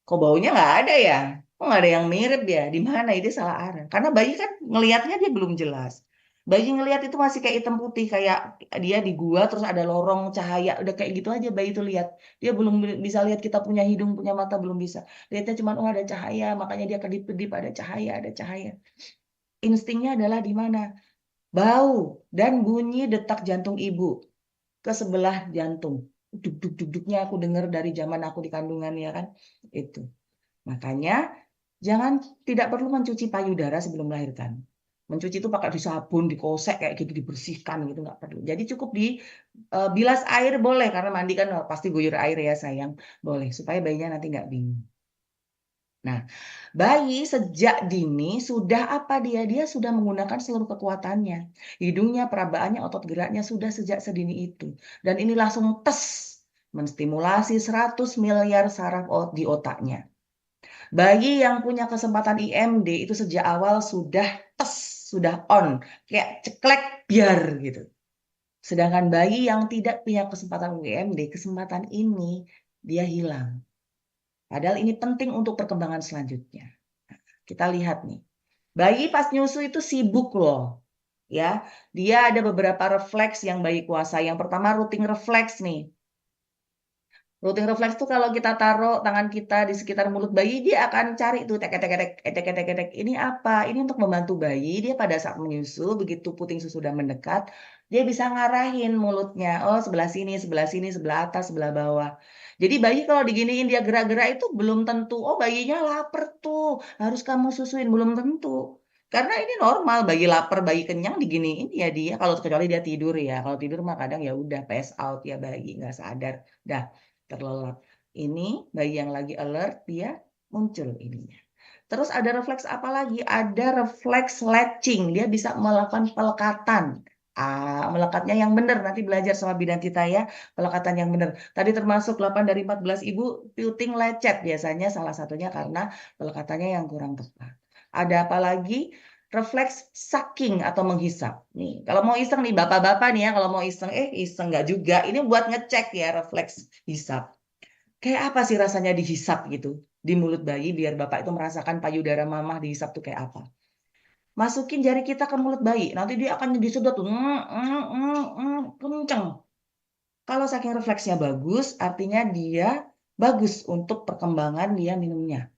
Kok baunya nggak ada ya? Kok nggak ada yang mirip ya? Di mana? Itu salah arah. Karena bayi kan ngelihatnya dia belum jelas. Bayi ngelihat itu masih kayak hitam putih, kayak dia di gua terus ada lorong cahaya, udah kayak gitu aja bayi itu lihat. Dia belum bisa lihat kita punya hidung, punya mata belum bisa. Lihatnya cuma oh ada cahaya, makanya dia kedip-kedip ada cahaya, ada cahaya. Instingnya adalah di mana? Bau dan bunyi detak jantung ibu ke sebelah jantung. Duk-duk-duk-duknya aku dengar dari zaman aku di kandungan ya kan. Itu. Makanya jangan tidak perlu mencuci payudara sebelum melahirkan. Mencuci itu pakai di sabun, dikosek kayak gitu, dibersihkan gitu nggak perlu. Jadi cukup di bilas air boleh karena mandi kan pasti guyur air ya sayang, boleh supaya bayinya nanti nggak bingung. Nah, bayi sejak dini sudah apa dia? Dia sudah menggunakan seluruh kekuatannya. Hidungnya, perabaannya, otot geraknya sudah sejak sedini itu. Dan ini langsung tes menstimulasi 100 miliar saraf di otaknya. Bayi yang punya kesempatan IMD itu sejak awal sudah tes, sudah on, kayak ceklek biar gitu. Sedangkan bayi yang tidak punya kesempatan IMD, kesempatan ini dia hilang. Padahal ini penting untuk perkembangan selanjutnya. Kita lihat nih. Bayi pas nyusu itu sibuk loh. Ya, dia ada beberapa refleks yang bayi kuasa. Yang pertama routing refleks nih. Routing refleks tuh kalau kita taruh tangan kita di sekitar mulut bayi, dia akan cari tuh tek tek tek tek tek tek tek. Ini apa? Ini untuk membantu bayi. Dia pada saat menyusu, begitu puting susu sudah mendekat, dia bisa ngarahin mulutnya. Oh, sebelah sini, sebelah sini, sebelah atas, sebelah bawah. Jadi bayi kalau diginiin dia gerak-gerak itu belum tentu. Oh, bayinya lapar tuh, harus kamu susuin. Belum tentu. Karena ini normal, bayi lapar, bayi kenyang diginiin ya dia. Kalau kecuali dia tidur ya. Kalau tidur mah kadang ya udah pass out ya bayi, nggak sadar. Dah terlelap. Ini bayi yang lagi alert, dia muncul ininya. Terus ada refleks apa lagi? Ada refleks latching. Dia bisa melakukan pelekatan. Melekatnya yang benar. Nanti belajar sama bidan kita ya. Pelekatan yang benar. Tadi termasuk 8 dari 14 ibu puting lecet. Biasanya salah satunya karena pelekatannya yang kurang tepat. Ada apa lagi? Refleks sucking atau menghisap. Nih, kalau mau iseng nih bapak-bapak nih ya, kalau mau iseng, iseng nggak juga. Ini buat ngecek ya refleks hisap. Kayak apa sih rasanya dihisap gitu di mulut bayi biar bapak itu merasakan payudara mamah dihisap tuh kayak apa. Masukin jari kita ke mulut bayi, nanti dia akan disedot tuh, kenceng. Kalau saking refleksnya bagus, artinya dia bagus untuk perkembangan dia minumnya.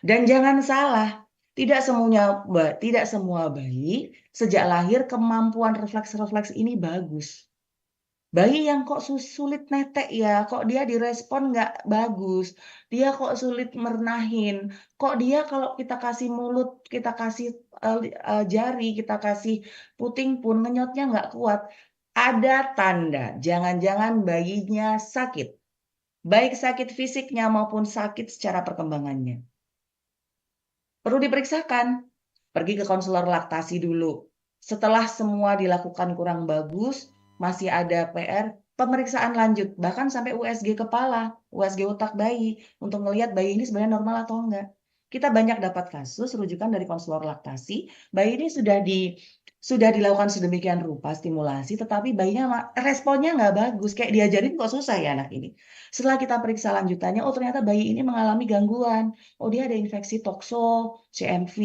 Dan jangan salah, tidak semua bayi sejak lahir kemampuan refleks-refleks ini bagus. Bayi yang kok sulit netek ya, kok dia direspon nggak bagus, dia kok sulit merenahin, kok dia kalau kita kasih mulut, kita kasih jari, kita kasih puting pun ngenyotnya nggak kuat. Ada tanda, jangan-jangan bayinya sakit, baik sakit fisiknya maupun sakit secara perkembangannya. Perlu diperiksakan. Pergi ke konselor laktasi dulu. Setelah semua dilakukan kurang bagus, masih ada PR, pemeriksaan lanjut. Bahkan sampai USG kepala, USG otak bayi, untuk melihat bayi ini sebenarnya normal atau enggak. Kita banyak dapat kasus rujukan dari konselor laktasi, bayi ini sudah dilakukan sedemikian rupa stimulasi, tetapi bayinya responnya nggak bagus. Kayak diajarin kok susah ya anak ini. Setelah kita periksa lanjutannya, oh ternyata bayi ini mengalami gangguan. Oh dia ada infeksi tokso, CMV.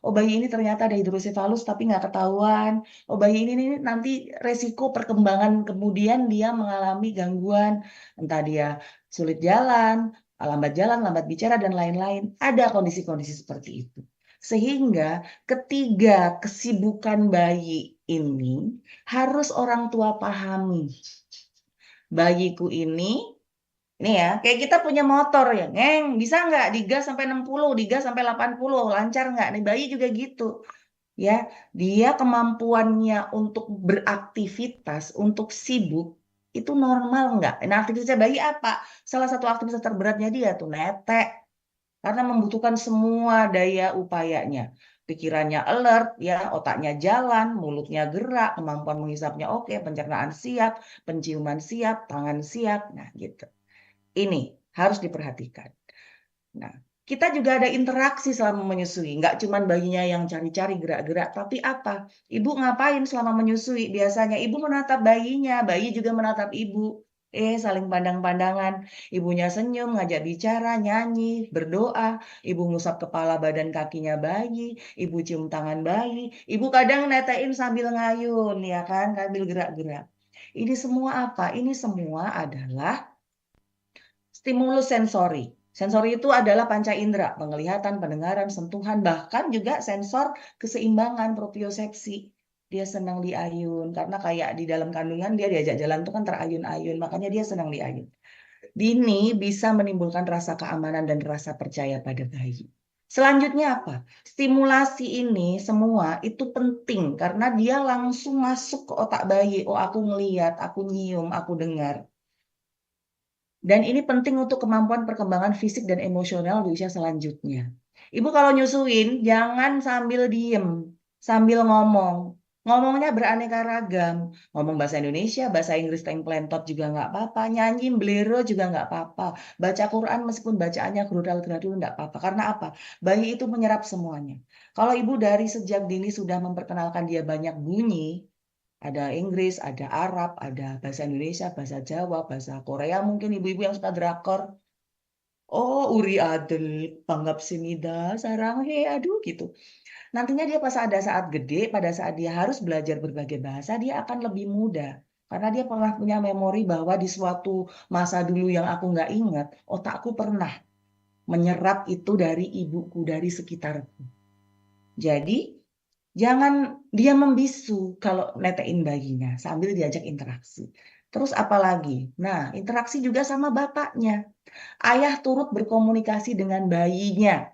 Oh bayi ini ternyata ada hidrosefalus tapi nggak ketahuan. Oh bayi ini nanti resiko perkembangan kemudian dia mengalami gangguan. Entah dia sulit jalan, lambat bicara, dan lain-lain. Ada kondisi-kondisi seperti itu. Sehingga ketiga kesibukan bayi ini harus orang tua pahami. Bayiku ini ya, kayak kita punya motor ya, bisa nggak digas sampai 60, digas sampai 80, lancar nggak? Nih bayi juga gitu. Ya, dia kemampuannya untuk beraktivitas, untuk sibuk, itu normal nggak? Nah, aktivitasnya bayi apa? Salah satu aktivitas terberatnya dia tuh netek. Karena membutuhkan semua daya upayanya. Pikirannya alert, ya, otaknya jalan, mulutnya gerak, kemampuan menghisapnya oke, pencernaan siap, penciuman siap, tangan siap. Nah, gitu. Ini harus diperhatikan. Nah, kita juga ada interaksi selama menyusui. Nggak cuma bayinya yang cari-cari gerak-gerak, tapi apa? Ibu ngapain selama menyusui? Biasanya ibu menatap bayinya, bayi juga menatap ibu. Saling pandang-pandangan. Ibunya senyum, ngajak bicara, nyanyi, berdoa. Ibu ngusap kepala badan kakinya bayi. Ibu cium tangan bayi. Ibu kadang netein sambil ngayun, ya kan? Sambil gerak-gerak. Ini semua apa? Ini semua adalah stimulus sensori. Sensori itu adalah panca indera, penglihatan, pendengaran, sentuhan, bahkan juga sensor keseimbangan propriosepsi. Dia senang diayun, karena kayak di dalam kandungan dia diajak jalan itu kan terayun-ayun, makanya dia senang diayun. Ini bisa menimbulkan rasa keamanan dan rasa percaya pada bayi. Selanjutnya apa? Stimulasi ini semua itu penting karena dia langsung masuk ke otak bayi. Oh, aku ngeliat, aku nyium, aku dengar. Dan ini penting untuk kemampuan perkembangan fisik dan emosional di usia selanjutnya. Ibu kalau nyusuin, jangan sambil diem, sambil ngomong. Ngomongnya beraneka ragam. Ngomong bahasa Indonesia, bahasa Inggris templentot juga nggak apa-apa. Nyanyi bolero juga nggak apa-apa. Baca Quran meskipun bacaannya gerudal-gerudul nggak apa-apa. Karena apa? Bayi itu menyerap semuanya. Kalau ibu dari sejak dini sudah memperkenalkan dia banyak bunyi, ada Inggris, ada Arab, ada bahasa Indonesia, bahasa Jawa, bahasa Korea. Mungkin ibu-ibu yang suka drakor. Oh, Uri Adel, Panggap Simida, Sarang, aduh gitu. Nantinya dia pas ada saat gede, pada saat dia harus belajar berbagai bahasa, dia akan lebih mudah. Karena dia pernah punya memori bahwa di suatu masa dulu yang aku nggak ingat, otakku pernah menyerap itu dari ibuku, dari sekitarku. Jadi, jangan dia membisu kalau netein bayinya sambil diajak interaksi. Terus apa lagi? Nah, interaksi juga sama bapaknya. Ayah turut berkomunikasi dengan bayinya.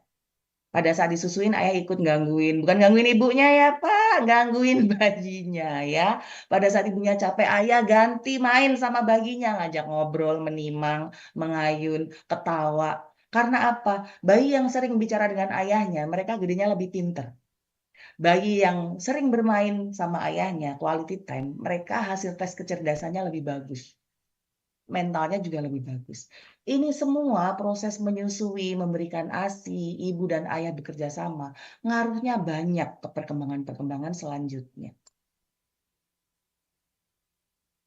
Pada saat disusuin, ayah ikut gangguin. Bukan gangguin ibunya ya, Pak. Gangguin bayinya ya. Pada saat ibunya capek, ayah ganti main sama bayinya. Ngajak ngobrol, menimang, mengayun, ketawa. Karena apa? Bayi yang sering bicara dengan ayahnya, mereka gedenya lebih pinter. Bayi yang sering bermain sama ayahnya, quality time, mereka hasil tes kecerdasannya lebih bagus. Mentalnya juga lebih bagus. Ini semua proses menyusui, memberikan ASI, ibu dan ayah bekerja sama, ngaruhnya banyak ke perkembangan-perkembangan selanjutnya.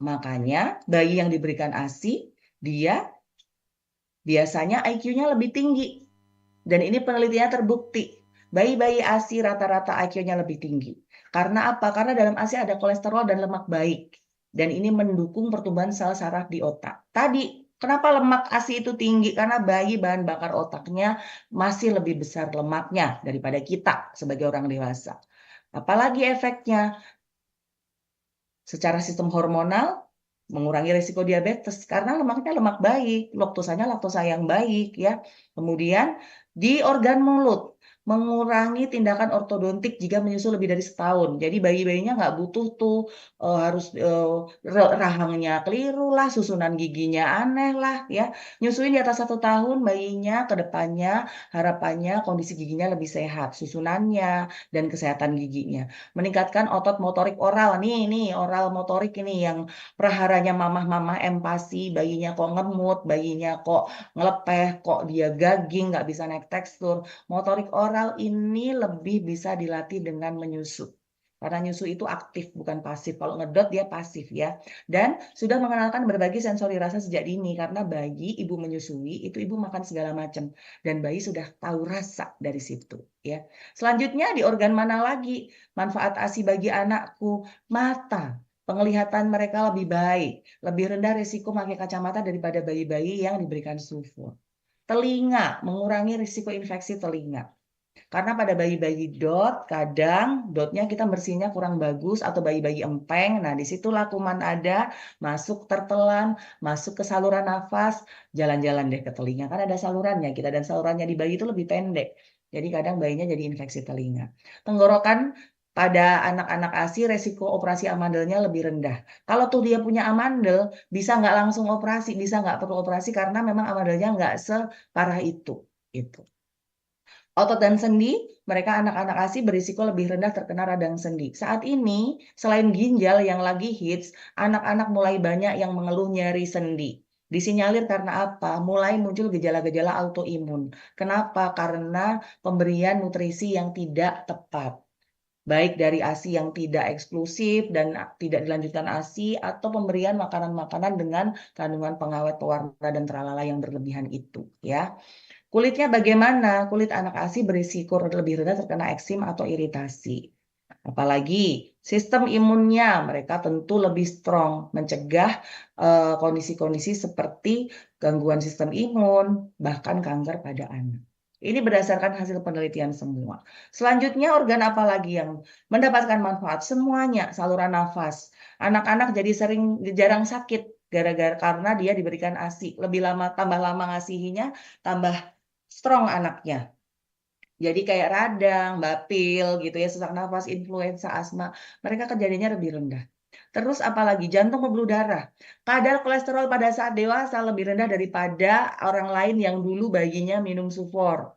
Makanya bayi yang diberikan ASI, dia biasanya IQ-nya lebih tinggi. Dan ini penelitiannya terbukti. Bayi-bayi ASI rata-rata IQ-nya lebih tinggi. Karena apa? Karena dalam ASI ada kolesterol dan lemak baik. Dan ini mendukung pertumbuhan sel saraf di otak. Tadi, kenapa lemak ASI itu tinggi? Karena bayi bahan bakar otaknya masih lebih besar lemaknya daripada kita sebagai orang dewasa. Apalagi efeknya? Secara sistem hormonal, mengurangi risiko diabetes karena lemaknya lemak baik, laktosanya laktosa yang baik ya. Kemudian di organ mulut mengurangi tindakan ortodontik jika menyusu lebih dari setahun. Jadi bayi-bayinya nggak butuh tuh harus rahangnya keliru lah, susunan giginya aneh lah ya. Nyusuin di atas 1 tahun bayinya ke depannya harapannya kondisi giginya lebih sehat, susunannya dan kesehatan giginya. Meningkatkan otot motorik oral nih oral motorik ini yang praharanya mamah-mamah empati, bayinya kok ngemut, bayinya kok ngelepeh, kok dia gaging, nggak bisa naik tekstur. Motorik oral ini lebih bisa dilatih dengan menyusu. Karena nyusu itu aktif, bukan pasif. Kalau ngedot dia pasif ya. Dan sudah mengenalkan berbagai sensori rasa sejak dini. Karena bayi ibu menyusui, itu ibu makan segala macam. Dan bayi sudah tahu rasa dari situ. Ya. Selanjutnya di organ mana lagi? Manfaat ASI bagi anakku. Mata. Penglihatan mereka lebih baik. Lebih rendah risiko pakai kacamata daripada bayi-bayi yang diberikan sulfur. Telinga. Mengurangi risiko infeksi telinga. Karena pada bayi-bayi dot, kadang dotnya kita bersihnya kurang bagus atau bayi-bayi empeng. Nah, disitulah kuman ada, masuk tertelan, masuk ke saluran nafas, jalan-jalan deh ke telinga. Kan ada salurannya kita, dan salurannya di bayi itu lebih pendek. Jadi kadang bayinya jadi infeksi telinga. Tenggorokan pada anak-anak ASI resiko operasi amandelnya lebih rendah. Kalau tuh dia punya amandel, bisa nggak langsung operasi, bisa nggak perlu operasi karena memang amandelnya nggak separah itu. Itu. Otot dan sendi, mereka anak-anak ASI berisiko lebih rendah terkena radang sendi. Saat ini, selain ginjal yang lagi hits, anak-anak mulai banyak yang mengeluh nyeri sendi. Disinyalir karena apa? Mulai muncul gejala-gejala autoimun. Kenapa? Karena pemberian nutrisi yang tidak tepat. Baik dari ASI yang tidak eksklusif dan tidak dilanjutkan ASI, atau pemberian makanan-makanan dengan kandungan pengawet pewarna dan tralala yang berlebihan itu. Ya. Kulitnya bagaimana? Kulit anak ASI berisiko lebih rendah terkena eksim atau iritasi. Apalagi sistem imunnya mereka tentu lebih strong, mencegah kondisi-kondisi seperti gangguan sistem imun, bahkan kanker pada anak. Ini berdasarkan hasil penelitian semua. Selanjutnya organ apa lagi yang mendapatkan manfaat? Semuanya, saluran nafas. Anak-anak jadi jarang sakit gara-gara karena dia diberikan ASI. Lebih lama, tambah lama ngasihinya, tambah strong anaknya. Jadi kayak radang, bapil gitu ya, sesak nafas, influenza, asma, mereka kejadiannya lebih rendah. Terus apalagi jantung, pembuluh darah. Kadar kolesterol pada saat dewasa lebih rendah daripada orang lain yang dulu bayinya minum sufor.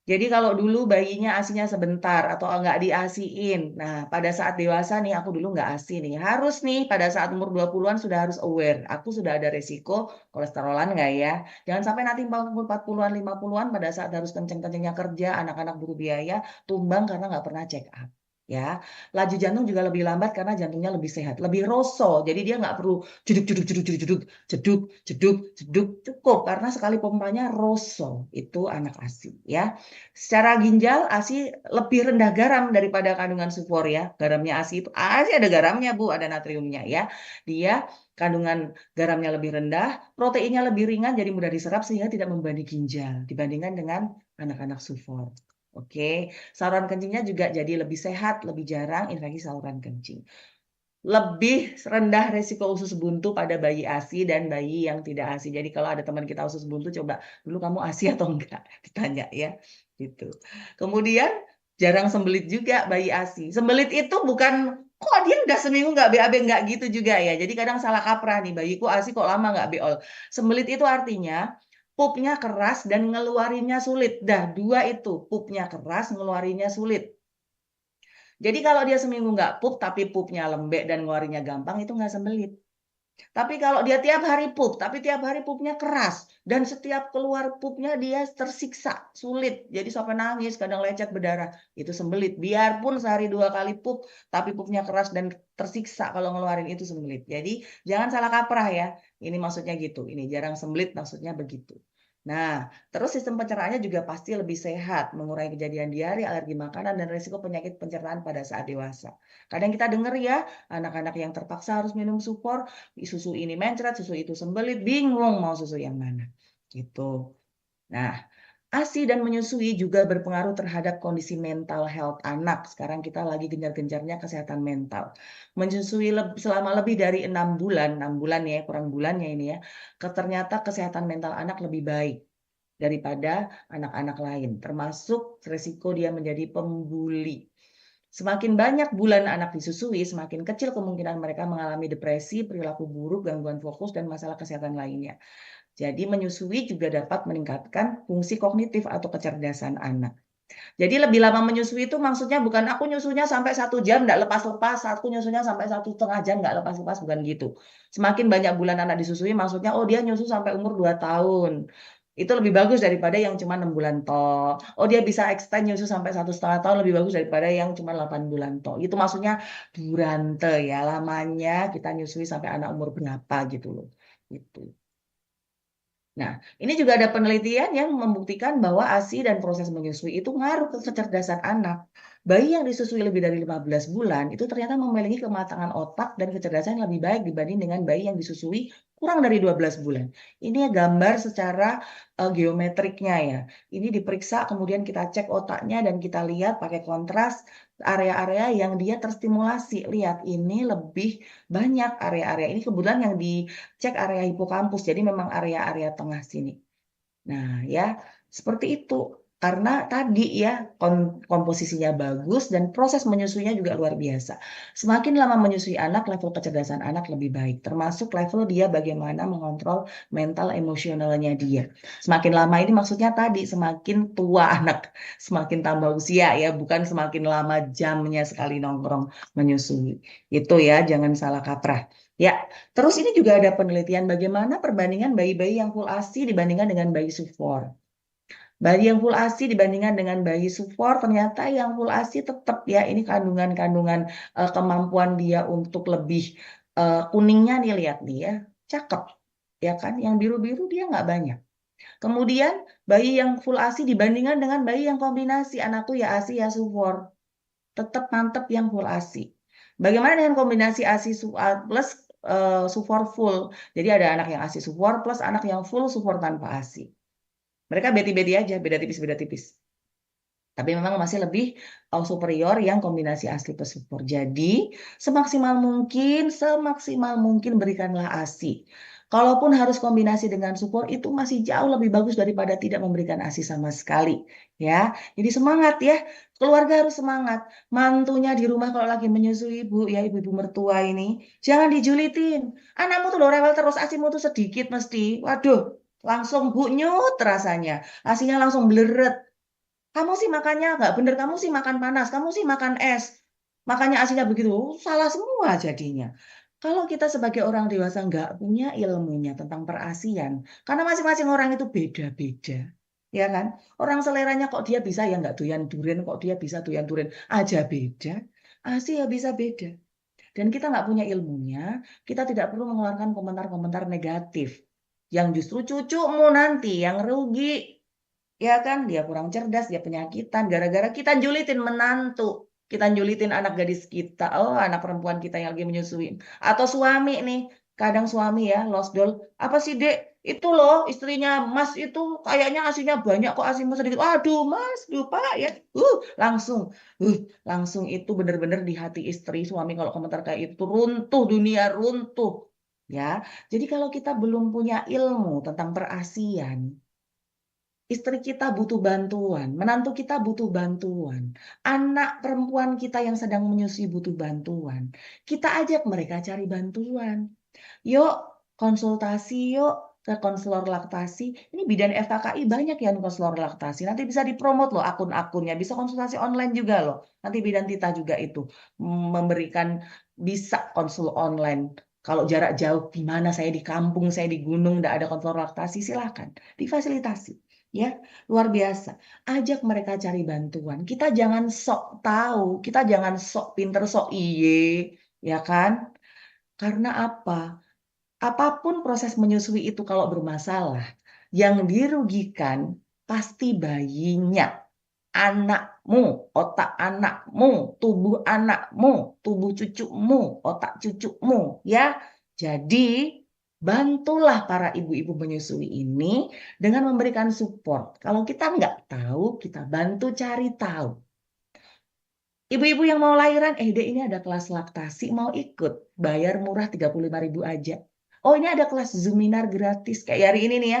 Jadi kalau dulu bayinya asinya sebentar atau nggak diasiin. Nah, pada saat dewasa nih, aku dulu nggak asi nih. Harus nih, pada saat umur 20-an sudah harus aware. Aku sudah ada resiko kolesterolan nggak ya? Jangan sampai nanti umur 40-an, 50-an pada saat harus kenceng-kencengnya kerja, anak-anak butuh biaya, tumbang karena nggak pernah check up. Ya, laju jantung juga lebih lambat karena jantungnya lebih sehat, lebih roso. Jadi dia nggak perlu jeduk jeduk jeduk jeduk jeduk jeduk jeduk jeduk, cukup karena sekali pompanya roso. Itu anak ASI ya. Secara ginjal, ASI lebih rendah garam daripada kandungan sulfur ya. Garamnya ASI itu, ASI ada garamnya Bu, ada natriumnya ya. Dia kandungan garamnya lebih rendah, proteinnya lebih ringan, jadi mudah diserap sehingga tidak membebani ginjal dibandingkan dengan anak-anak sulfur. Oke, saluran kencingnya juga jadi lebih sehat, lebih jarang infeksi saluran kencing. Lebih rendah resiko usus buntu pada bayi ASI dan bayi yang tidak ASI. Jadi kalau ada teman kita usus buntu, coba dulu kamu ASI atau enggak, ditanya ya. Gitu. Kemudian jarang sembelit juga bayi ASI. Sembelit itu bukan kok dia udah seminggu nggak BAB, nggak gitu juga ya. Jadi kadang salah kaprah nih, bayiku ASI kok lama nggak BOL. Sembelit itu artinya pupnya keras dan ngeluarinnya sulit. Dah dua itu, pupnya keras, ngeluarinnya sulit. Jadi kalau dia seminggu nggak pup, tapi pupnya lembek dan ngeluarinnya gampang, itu nggak sembelit. Tapi kalau dia tiap hari pup, tapi tiap hari pupnya keras, dan setiap keluar pupnya dia tersiksa, sulit. Jadi sampai nangis, kadang lecet berdarah, itu sembelit. Biarpun sehari 2 kali pup, tapi pupnya keras dan tersiksa kalau ngeluarin itu sembelit. Jadi jangan salah kaprah ya. Ini maksudnya gitu. Ini jarang sembelit maksudnya begitu. Nah, terus sistem pencernaannya juga pasti lebih sehat, mengurangi kejadian diare, alergi makanan, dan risiko penyakit pencernaan pada saat dewasa. Kadang kita dengar ya, anak-anak yang terpaksa harus minum supor, susu ini mencret, susu itu sembelit, bingung mau susu yang mana. Gitu. Nah, ASI dan menyusui juga berpengaruh terhadap kondisi mental health anak. Sekarang kita lagi gencar-gencarnya kesehatan mental. Menyusui selama lebih dari 6 bulan, 6 bulan ya, kurang bulannya ini ya, ternyata kesehatan mental anak lebih baik daripada anak-anak lain, termasuk resiko dia menjadi pembuli. Semakin banyak bulan anak disusui, semakin kecil kemungkinan mereka mengalami depresi, perilaku buruk, gangguan fokus, dan masalah kesehatan lainnya. Jadi menyusui juga dapat meningkatkan fungsi kognitif atau kecerdasan anak. Jadi lebih lama menyusui itu maksudnya bukan aku nyusunya sampai 1 jam nggak lepas-lepas, aku nyusunya sampai 1,5 jam nggak lepas-lepas, bukan gitu. Semakin banyak bulan anak disusui maksudnya oh dia nyusu sampai umur 2 tahun. Itu lebih bagus daripada yang cuma 6 bulan toh. Oh dia bisa extend nyusu sampai 1,5 tahun, lebih bagus daripada yang cuma 8 bulan toh. Itu maksudnya durante ya, lamanya kita nyusui sampai anak umur berapa gitu loh. Gitu. Nah, ini juga ada penelitian yang membuktikan bahwa ASI dan proses menyusui itu ngaruh ke kecerdasan anak. Bayi yang disusui lebih dari 15 bulan itu ternyata memiliki kematangan otak dan kecerdasan yang lebih baik dibanding dengan bayi yang disusui kurang dari 12 bulan. Ini gambar secara geometriknya ya. Ini diperiksa, kemudian kita cek otaknya dan kita lihat pakai kontras area-area yang dia terstimulasi. Lihat, ini lebih banyak area-area. Ini kebetulan yang dicek area hipokampus, jadi memang area-area tengah sini. Nah, ya, seperti itu. Karena tadi ya komposisinya bagus dan proses menyusuinya juga luar biasa. Semakin lama menyusui anak, level kecerdasan anak lebih baik. Termasuk level dia bagaimana mengontrol mental emosionalnya dia. Semakin lama ini maksudnya tadi semakin tua anak, semakin tambah usia ya, bukan semakin lama jamnya sekali nongkrong menyusui. Itu ya, jangan salah kaprah. Ya, terus ini juga ada penelitian bagaimana perbandingan bayi-bayi yang full ASI dibandingkan dengan bayi sufor. Bayi yang full ASI dibandingkan dengan bayi sufor, ternyata yang full ASI tetap ya, ini kandungan-kandungan kemampuan dia untuk lebih kuningnya nih, lihat dia, cakep. Ya kan, yang biru-biru dia nggak banyak. Kemudian bayi yang full ASI dibandingkan dengan bayi yang kombinasi, anakku ya ASI ya sufor. Tetap mantep yang full ASI. Bagaimana dengan kombinasi ASI plus sufor full? Jadi ada anak yang ASI sufor plus anak yang full sufor tanpa ASI. Mereka beti-beti aja, beda tipis, beda tipis. Tapi memang masih lebih superior yang kombinasi asli plus support. Jadi semaksimal mungkin berikanlah ASI. Kalaupun harus kombinasi dengan support itu masih jauh lebih bagus daripada tidak memberikan ASI sama sekali. Ya, jadi semangat ya. Keluarga harus semangat. Mantunya di rumah kalau lagi menyusui ibu, ya ibu-ibu mertua ini, jangan dijulitin. Anakmu tuh loh rewel terus, ASImu tuh sedikit mesti. Waduh, langsung bunyut rasanya. ASInya langsung bleret. Kamu sih makannya nggak bener, kamu sih makan panas, kamu sih makan es. Makanya asinya begitu, salah semua jadinya. Kalau kita sebagai orang dewasa nggak punya ilmunya tentang perasian, karena masing-masing orang itu beda-beda, ya kan? Orang seleranya kok dia bisa ya nggak doyan durian, kok dia bisa doyan durian aja beda. Asi ya bisa beda. Dan kita nggak punya ilmunya, kita tidak perlu mengeluarkan komentar-komentar negatif. Yang justru cucumu nanti yang rugi. Ya kan, dia kurang cerdas, dia penyakitan, gara-gara kita julitin menantu, kita julitin anak gadis kita, oh anak perempuan kita yang lagi menyusuin, atau suami nih, kadang suami ya, lost doll, apa sih dek, itu loh istrinya mas itu kayaknya asinya banyak kok asimu sedikit, waduh mas, lupa ya, langsung, uh, langsung itu bener-bener di hati istri, suami kalau komentar kayak itu, runtuh dunia, runtuh, ya, jadi kalau kita belum punya ilmu tentang perasian, istri kita butuh bantuan, menantu kita butuh bantuan, anak perempuan kita yang sedang menyusui butuh bantuan. Kita ajak mereka cari bantuan. Yuk, konsultasi yuk ke konselor laktasi. Ini bidan FKKI banyak yang konselor laktasi. Nanti bisa dipromot loh akun-akunnya. Bisa konsultasi online juga loh. Nanti bidan Tita juga itu memberikan bisa konsul online. Kalau jarak jauh, di mana saya di kampung, saya di gunung, tidak ada konselor laktasi, silahkan difasilitasi. Ya, luar biasa. Ajak mereka cari bantuan. Kita jangan sok tahu, kita jangan sok pinter, sok iye, ya kan? Karena apa? Apapun proses menyusui itu kalau bermasalah, yang dirugikan pasti bayinya, anakmu, otak anakmu, tubuh cucumu, otak cucumu, ya. Jadi, bantulah para ibu-ibu menyusui ini dengan memberikan support. Kalau kita nggak tahu, kita bantu cari tahu. Ibu-ibu yang mau lahiran, dek ini ada kelas laktasi, mau ikut. Bayar murah 35.000 aja. Oh ini ada kelas Zoominar gratis. Kayak hari ini nih ya,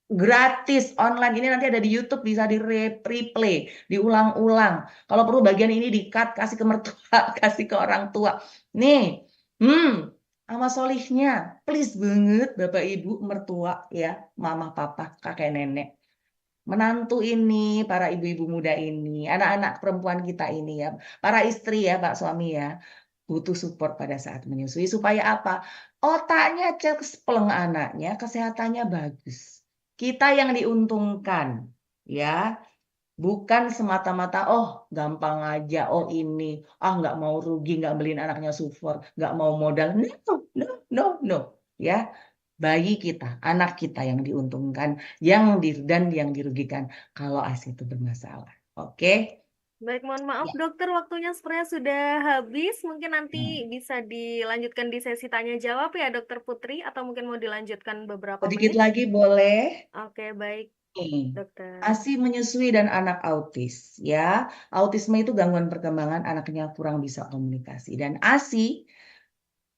gratis online. Ini nanti ada di YouTube, bisa di replay, diulang-ulang. Kalau perlu bagian ini di-cut, kasih ke mertua, kasih ke orang tua. Nih, sama solihnya. Please banget Bapak Ibu mertua ya, mama, papa, kakek, nenek. Menantu ini, para ibu-ibu muda ini, anak-anak perempuan kita ini ya, para istri ya, Pak suami ya, butuh support pada saat menyusui supaya apa? Otaknya cespleng anaknya, kesehatannya bagus. kita yang diuntungkan, ya. Bukan semata-mata, oh gampang aja, oh ini, nggak mau rugi, nggak beliin anaknya support, nggak mau modal. No, no, no, no. Ya, bayi kita, anak kita yang diuntungkan, dan yang dirugikan kalau ASI itu bermasalah. Oke? Baik, mohon maaf Ya. dokter, waktunya sebenarnya sudah habis. Mungkin nanti Hmm. bisa dilanjutkan di sesi tanya jawab ya, Dokter Putri, atau mungkin mau dilanjutkan beberapa Sedikit menit. lagi boleh. Oke, baik, Nih, dokter. ASI menyusui dan anak autis, ya. Autisme itu gangguan perkembangan anaknya kurang bisa komunikasi. Dan ASI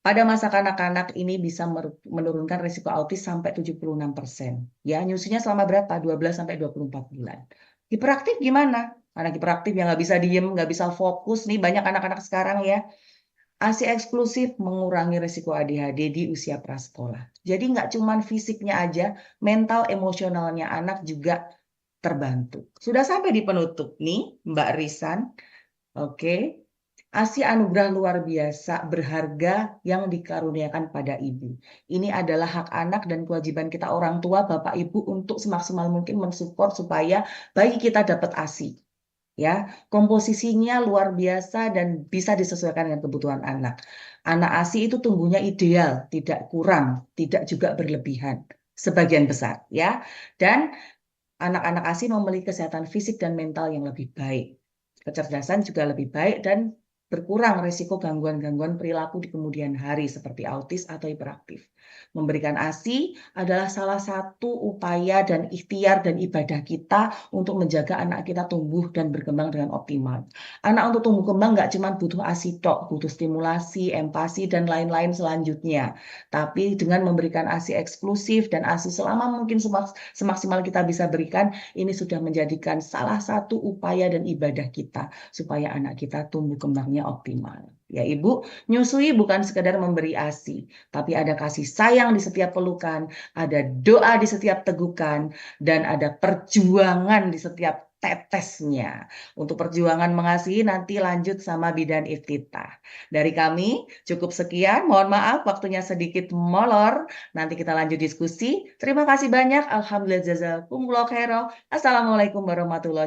pada masa kanak-kanak ini bisa menurunkan risiko autis sampai 76%. Ya, nyusunya selama berapa? 12 sampai 24 bulan. Hiperaktif gimana? Anak hiperaktif yang nggak bisa diem, nggak bisa fokus nih banyak anak-anak sekarang ya. ASI eksklusif mengurangi risiko ADHD di usia prasekolah. Jadi nggak cuma fisiknya aja, mental emosionalnya anak juga terbantu. Sudah sampai di penutup nih, Mbak Risan. Oke. ASI anugerah luar biasa berharga yang dikaruniakan pada ibu. Ini adalah hak anak dan kewajiban kita orang tua, Bapak Ibu untuk semaksimal mungkin mensupport supaya bayi kita dapat ASI. Ya, komposisinya luar biasa dan bisa disesuaikan dengan kebutuhan anak. Anak ASI itu tumbuhnya ideal, tidak kurang, tidak juga berlebihan, sebagian besar ya. Dan anak-anak ASI memiliki kesehatan fisik dan mental yang lebih baik. Kecerdasan juga lebih baik dan berkurang risiko gangguan-gangguan perilaku di kemudian hari seperti autis atau hiperaktif. Memberikan ASI adalah salah satu upaya dan ikhtiar dan ibadah kita untuk menjaga anak kita tumbuh dan berkembang dengan optimal. Anak untuk tumbuh kembang nggak cuma butuh ASI tok, butuh stimulasi, empati, dan lain-lain selanjutnya. Tapi dengan memberikan ASI eksklusif dan ASI selama mungkin semaksimal kita bisa berikan, ini sudah menjadikan salah satu upaya dan ibadah kita supaya anak kita tumbuh kembangnya optimal. Ya Ibu, nyusui bukan sekedar memberi ASI, tapi ada kasih sayang di setiap pelukan, ada doa di setiap tegukan, dan ada perjuangan di setiap tetesnya. Untuk perjuangan mengasihi nanti lanjut sama bidan iftitah. Dari kami cukup sekian, mohon maaf waktunya sedikit molor. Nanti kita lanjut diskusi. Terima kasih banyak. Alhamdulillah jazakumullah khairan. Assalamualaikum warahmatullahi